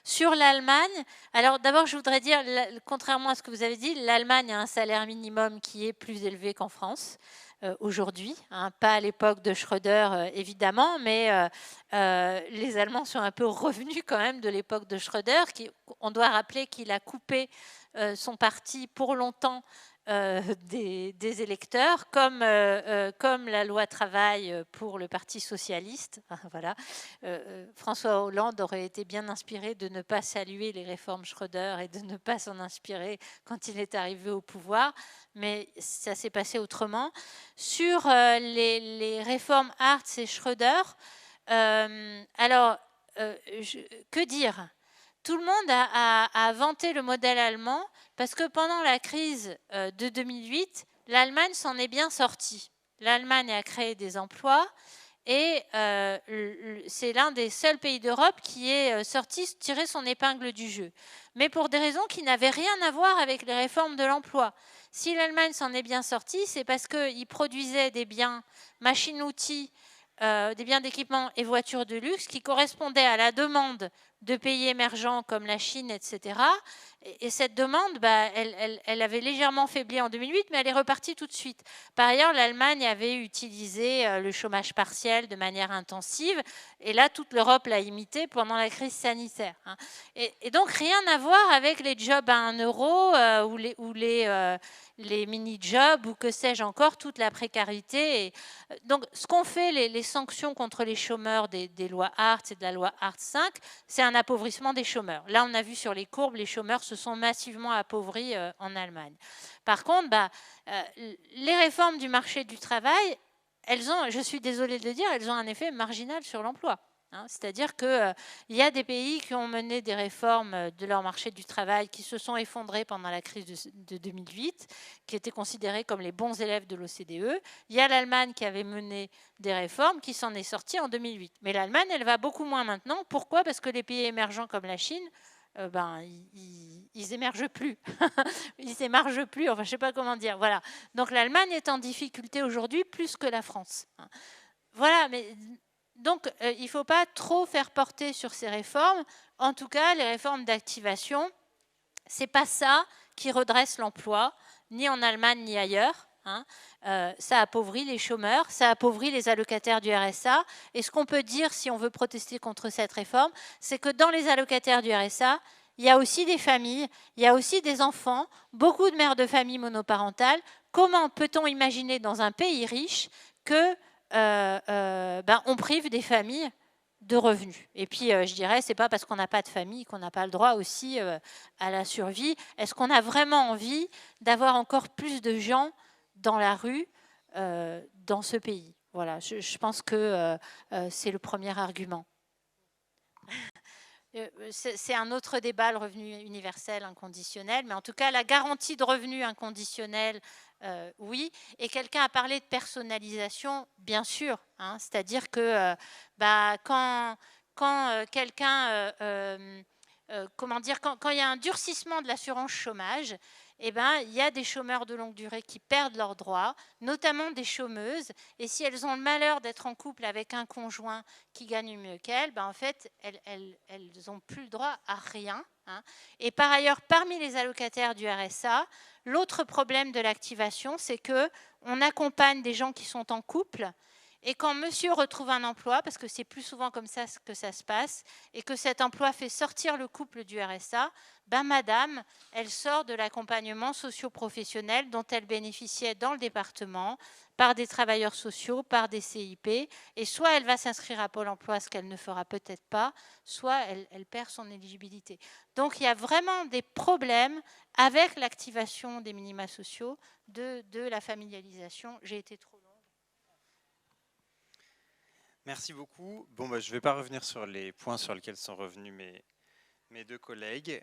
Sur l'Allemagne, alors d'abord je voudrais dire, contrairement à ce que vous avez dit, l'Allemagne a un salaire minimum qui est plus élevé qu'en France aujourd'hui, pas à l'époque de Schröder évidemment, mais les Allemands sont un peu revenus quand même de l'époque de Schröder. On doit rappeler qu'il a coupé son parti pour longtemps des électeurs, comme la loi travail pour le Parti socialiste. Voilà. François Hollande aurait été bien inspiré de ne pas saluer les réformes Schröder et de ne pas s'en inspirer quand il est arrivé au pouvoir, mais ça s'est passé autrement. Sur les réformes Hartz et Schröder, que dire ? Tout le monde a vanté le modèle allemand parce que pendant la crise de 2008, l'Allemagne s'en est bien sortie. L'Allemagne a créé des emplois et c'est l'un des seuls pays d'Europe qui est sorti tirer son épingle du jeu. Mais pour des raisons qui n'avaient rien à voir avec les réformes de l'emploi. Si l'Allemagne s'en est bien sortie, c'est parce qu'ils produisaient des biens, machines-outils, des biens d'équipement et voitures de luxe qui correspondaient à la demande de pays émergents comme la Chine, etc. Et cette demande, elle avait légèrement faibli en 2008, mais elle est repartie tout de suite. Par ailleurs, l'Allemagne avait utilisé le chômage partiel de manière intensive, et là, toute l'Europe l'a imité pendant la crise sanitaire. Et donc, rien à voir avec les jobs à 1 euro ou les mini-jobs ou que sais-je encore, toute la précarité. Et donc, ce qu'ont fait les sanctions contre les chômeurs des lois Hartz et de la loi Hartz 5, c'est un appauvrissement des chômeurs. Là, on a vu sur les courbes, les chômeurs se sont massivement appauvris en Allemagne. Par contre, les réformes du marché du travail, elles ont, je suis désolée de le dire, elles ont un effet marginal sur l'emploi. C'est-à-dire qu'il y a des pays qui ont mené des réformes de leur marché du travail qui se sont effondrés pendant la crise de 2008, qui étaient considérés comme les bons élèves de l'OCDE. Il y a l'Allemagne qui avait mené des réformes qui s'en est sortie en 2008. Mais l'Allemagne, elle va beaucoup moins maintenant. Pourquoi ? Parce que les pays émergents comme la Chine, ils émergent plus. Ils émergent plus, enfin je ne sais pas comment dire. Voilà. Donc l'Allemagne est en difficulté aujourd'hui plus que la France. Voilà, mais... Donc, il ne faut pas trop faire porter sur ces réformes. En tout cas, les réformes d'activation, ce n'est pas ça qui redresse l'emploi, ni en Allemagne, ni ailleurs. Ça appauvrit les chômeurs, ça appauvrit les allocataires du RSA. Et ce qu'on peut dire, si on veut protester contre cette réforme, c'est que dans les allocataires du RSA, il y a aussi des familles, il y a aussi des enfants, beaucoup de mères de famille monoparentales. Comment peut-on imaginer dans un pays riche que on prive des familles de revenus? Et puis je dirais, c'est pas parce qu'on n'a pas de famille qu'on n'a pas le droit aussi à la survie. Est-ce qu'on a vraiment envie d'avoir encore plus de gens dans la rue dans ce pays? Voilà, je pense que c'est le premier argument. c'est un autre débat, le revenu universel inconditionnel, mais en tout cas, la garantie de revenu inconditionnel, oui. Et quelqu'un a parlé de personnalisation, bien sûr. Hein, c'est-à-dire que quand quelqu'un, comment dire, quand il y a un durcissement de l'assurance chômage, eh ben, il y a des chômeurs de longue durée qui perdent leurs droits, notamment des chômeuses. Et si elles ont le malheur d'être en couple avec un conjoint qui gagne mieux qu'elles, ben en fait, elles n'ont plus le droit à rien. Hein. Et par ailleurs, parmi les allocataires du RSA, l'autre problème de l'activation, c'est qu'on accompagne des gens qui sont en couple. Et quand monsieur retrouve un emploi, parce que c'est plus souvent comme ça que ça se passe, et que cet emploi fait sortir le couple du RSA, ben madame, elle sort de l'accompagnement socio-professionnel dont elle bénéficiait dans le département, par des travailleurs sociaux, par des CIP, et soit elle va s'inscrire à Pôle emploi, ce qu'elle ne fera peut-être pas, soit elle perd son éligibilité. Donc il y a vraiment des problèmes avec l'activation des minima sociaux, de la familialisation. J'ai été trop longue. Merci beaucoup. Bon, je ne vais pas revenir sur les points sur lesquels sont revenus mes deux collègues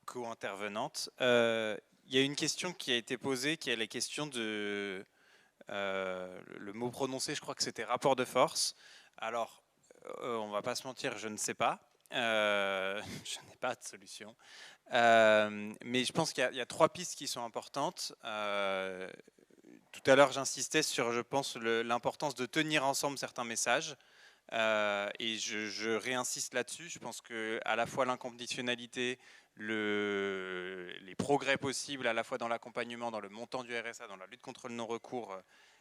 co-intervenantes. Il y a une question qui a été posée, qui est la question de... le mot prononcé, je crois que c'était rapport de force. Alors, on ne va pas se mentir, je ne sais pas. Je n'ai pas de solution. Mais je pense qu'il y a trois pistes qui sont importantes. Tout à l'heure, j'insistais sur, je pense, l'importance de tenir ensemble certains messages. Et je réinsiste là-dessus. Je pense qu'à la fois l'inconditionnalité, les progrès possibles, à la fois dans l'accompagnement, dans le montant du RSA, dans la lutte contre le non-recours,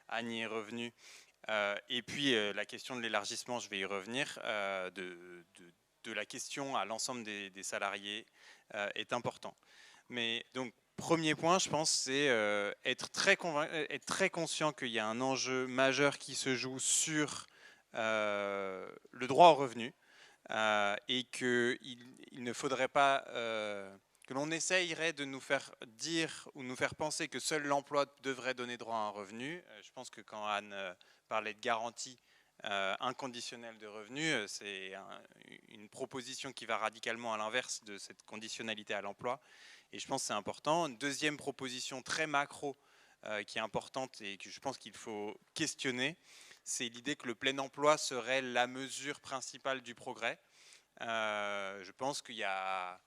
Anne y est revenue, et puis la question de l'élargissement, je vais y revenir, de la question à l'ensemble des salariés est important. Mais donc, premier point, je pense, c'est être très conscient qu'il y a un enjeu majeur qui se joue sur le droit au revenu et qu'il ne faudrait pas que l'on essayerait de nous faire dire ou nous faire penser que seul l'emploi devrait donner droit à un revenu. Je pense que quand Anne parlait de garantie inconditionnelle de revenu, c'est une proposition qui va radicalement à l'inverse de cette conditionnalité à l'emploi. Et je pense que c'est important. Une deuxième proposition très macro qui est importante et que je pense qu'il faut questionner, c'est l'idée que le plein emploi serait la mesure principale du progrès. Je pense qu'il y a...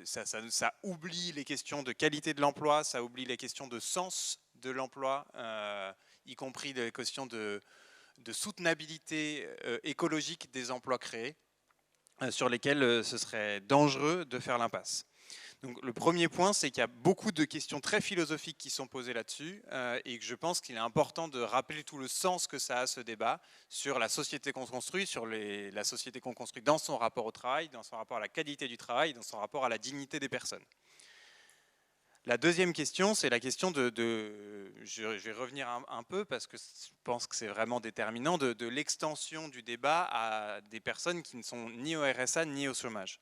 ça oublie les questions de qualité de l'emploi, ça oublie les questions de sens de l'emploi, y compris les questions de soutenabilité écologique des emplois créés, sur lesquels ce serait dangereux de faire l'impasse. Donc, le premier point, c'est qu'il y a beaucoup de questions très philosophiques qui sont posées là-dessus et que je pense qu'il est important de rappeler tout le sens que ça a, ce débat, sur la société qu'on construit, sur la société qu'on construit dans son rapport au travail, dans son rapport à la qualité du travail, dans son rapport à la dignité des personnes. La deuxième question, c'est la question je vais revenir un peu parce que je pense que c'est vraiment déterminant, de l'extension du débat à des personnes qui ne sont ni au RSA ni au chômage.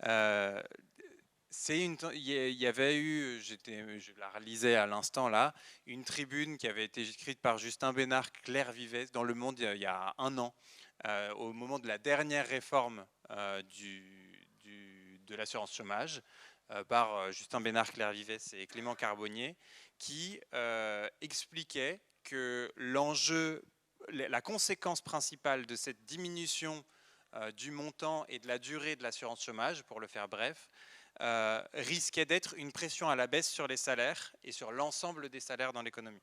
Il y avait eu, je la relisais à l'instant là, une tribune qui avait été écrite par Justin Bénard, Claire Vivet, dans Le Monde il y a un an, au moment de la dernière réforme de l'assurance chômage, par Justin Bénard, Claire Vivet et Clément Carbonnier, qui expliquait que l'enjeu, la conséquence principale de cette diminution du montant et de la durée de l'assurance chômage, pour le faire bref, risquait d'être une pression à la baisse sur les salaires et sur l'ensemble des salaires dans l'économie.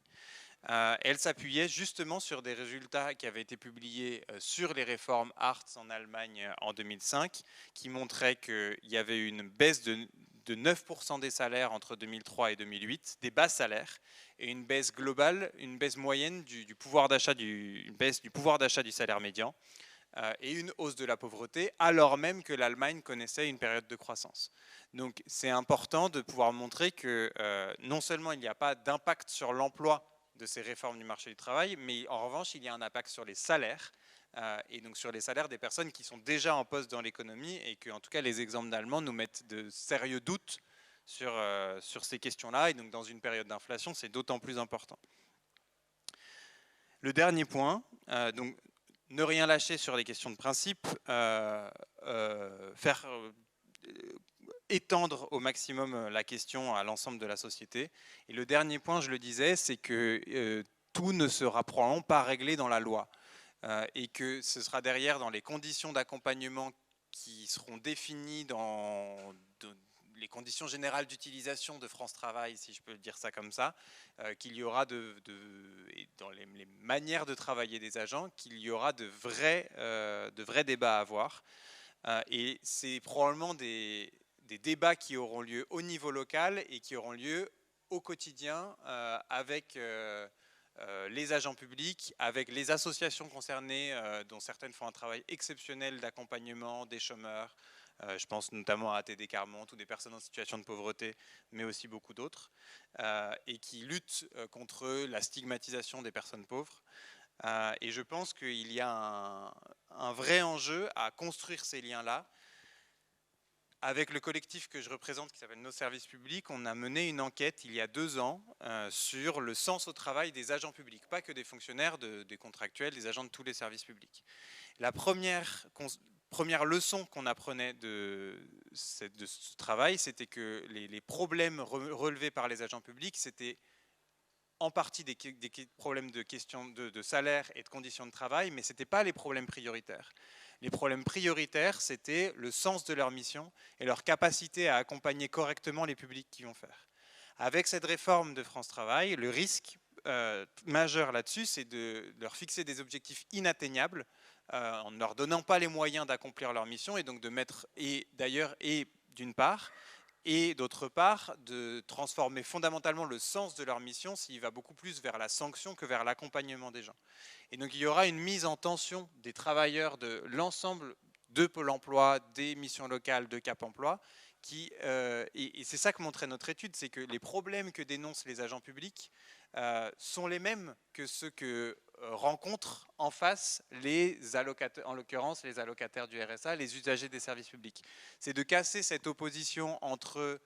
Elle s'appuyait justement sur des résultats qui avaient été publiés sur les réformes Hartz en Allemagne en 2005, qui montraient qu'il y avait une baisse de 9% des salaires entre 2003 et 2008, des bas salaires, et une baisse globale, une baisse moyenne du pouvoir d'achat, une baisse du pouvoir d'achat du salaire médian, et une hausse de la pauvreté, alors même que l'Allemagne connaissait une période de croissance. Donc c'est important de pouvoir montrer que non seulement il n'y a pas d'impact sur l'emploi de ces réformes du marché du travail, mais en revanche il y a un impact sur les salaires, et donc sur les salaires des personnes qui sont déjà en poste dans l'économie, et que en tout cas les exemples d'Allemands nous mettent de sérieux doutes sur ces questions-là, et donc dans une période d'inflation c'est d'autant plus important. Le dernier point, donc ne rien lâcher sur les questions de principe, faire étendre au maximum la question à l'ensemble de la société. Et le dernier point, je le disais, c'est que tout ne sera probablement pas réglé dans la loi et que ce sera derrière dans les conditions d'accompagnement qui seront définies dans les conditions générales d'utilisation de France Travail, si je peux dire ça comme ça, qu'il y aura dans les manières de travailler des agents, qu'il y aura de vrais débats à avoir. Et c'est probablement des débats qui auront lieu au niveau local et qui auront lieu au quotidien avec les agents publics, avec les associations concernées, dont certaines font un travail exceptionnel d'accompagnement des chômeurs. Je pense notamment à ATD Carmonte ou des personnes en situation de pauvreté, mais aussi beaucoup d'autres, et qui luttent contre la stigmatisation des personnes pauvres. Et je pense qu'il y a un vrai enjeu à construire ces liens-là. Avec le collectif que je représente, qui s'appelle Nos Services Publics, on a mené une enquête il y a 2 ans sur le sens au travail des agents publics, pas que des fonctionnaires, des contractuels, des agents de tous les services publics. La première leçon qu'on apprenait de ce travail, c'était que les problèmes relevés par les agents publics, c'était en partie des problèmes de questions de salaire et de conditions de travail, mais ce n'étaient pas les problèmes prioritaires. Les problèmes prioritaires, c'était le sens de leur mission et leur capacité à accompagner correctement les publics qu'ils vont faire. Avec cette réforme de France Travail, le risque majeur là-dessus, c'est de leur fixer des objectifs inatteignables en ne leur donnant pas les moyens d'accomplir leur mission et donc de mettre, d'une part, et d'autre part, de transformer fondamentalement le sens de leur mission s'il va beaucoup plus vers la sanction que vers l'accompagnement des gens. Et donc il y aura une mise en tension des travailleurs de l'ensemble de Pôle emploi, des missions locales de Cap emploi, et c'est ça que montrait notre étude, c'est que les problèmes que dénoncent les agents publics sont les mêmes que ceux que rencontrent en face les allocataires, en l'occurrence les allocataires du RSA, les usagers des services publics. C'est de casser cette opposition entre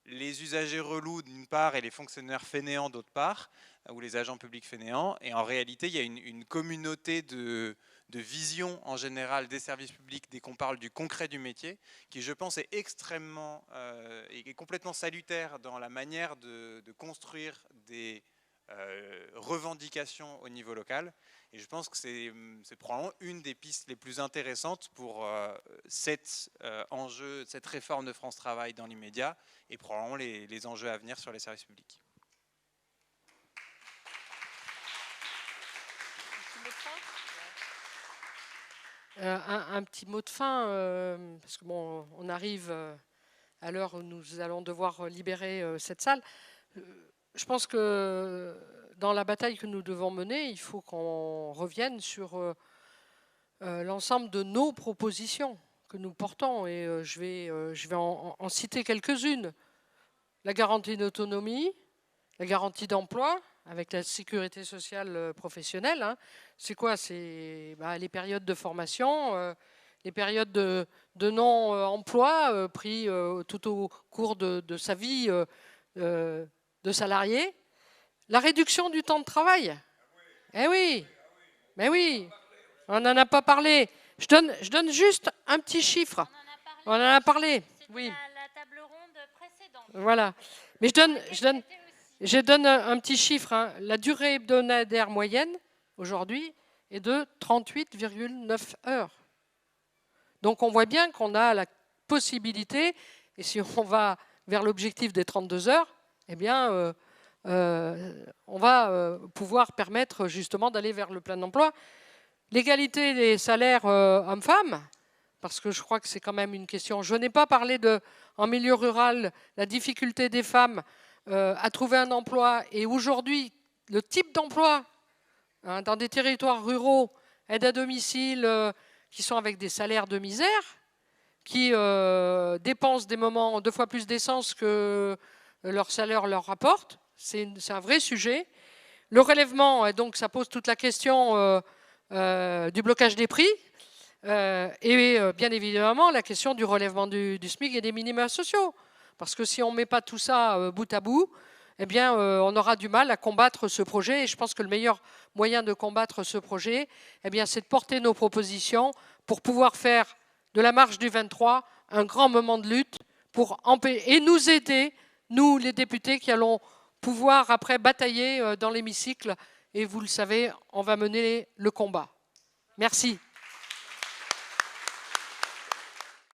les usagers relous d'une part et les fonctionnaires fainéants d'autre part, ou les agents publics fainéants, et en réalité il y a une communauté de vision en général des services publics dès qu'on parle du concret du métier, qui je pense est extrêmement et complètement salutaire dans la manière de construire des revendications au niveau local. Et je pense que c'est probablement une des pistes les plus intéressantes pour cet enjeu, cette réforme de France Travail dans l'immédiat, et probablement les enjeux à venir sur les services publics. Un petit mot de fin, parce que bon, on arrive à l'heure où nous allons devoir libérer cette salle. Je pense que dans la bataille que nous devons mener, il faut qu'on revienne sur l'ensemble de nos propositions que nous portons. Et je vais en citer quelques-unes. La garantie d'autonomie, la garantie d'emploi, avec la sécurité sociale professionnelle. Hein. C'est quoi? C'est les périodes de formation, les périodes de non-emploi pris tout au cours de sa vie de salarié. La réduction du temps de travail. Eh oui, mais oui, on n'en a pas parlé. Je donne juste un petit chiffre. On en a parlé. Oui. La table ronde précédente. Voilà. Mais je donne un petit chiffre. Hein. La durée hebdomadaire moyenne, aujourd'hui, est de 38,9 heures. Donc on voit bien qu'on a la possibilité, et si on va vers l'objectif des 32 heures, eh bien, on va pouvoir permettre justement d'aller vers le plein emploi. L'égalité des salaires hommes-femmes, parce que je crois que c'est quand même une question. Je n'ai pas parlé en milieu rural, la difficulté des femmes à trouver un emploi. Et aujourd'hui, le type d'emploi dans des territoires ruraux, aide à domicile, qui sont avec des salaires de misère, qui dépensent des moments 2 fois plus d'essence que leur salaire leur rapporte. C'est un vrai sujet. Le relèvement, donc ça pose toute la question du blocage des prix et bien évidemment la question du relèvement du SMIC et des minima sociaux. Parce que si on ne met pas tout ça bout à bout, eh bien, on aura du mal à combattre ce projet. Et je pense que le meilleur moyen de combattre ce projet, eh bien, c'est de porter nos propositions pour pouvoir faire de la marche du 23 un grand moment de lutte et nous aider, nous les députés qui allons pouvoir après batailler dans l'hémicycle. Et vous le savez, on va mener le combat. Merci.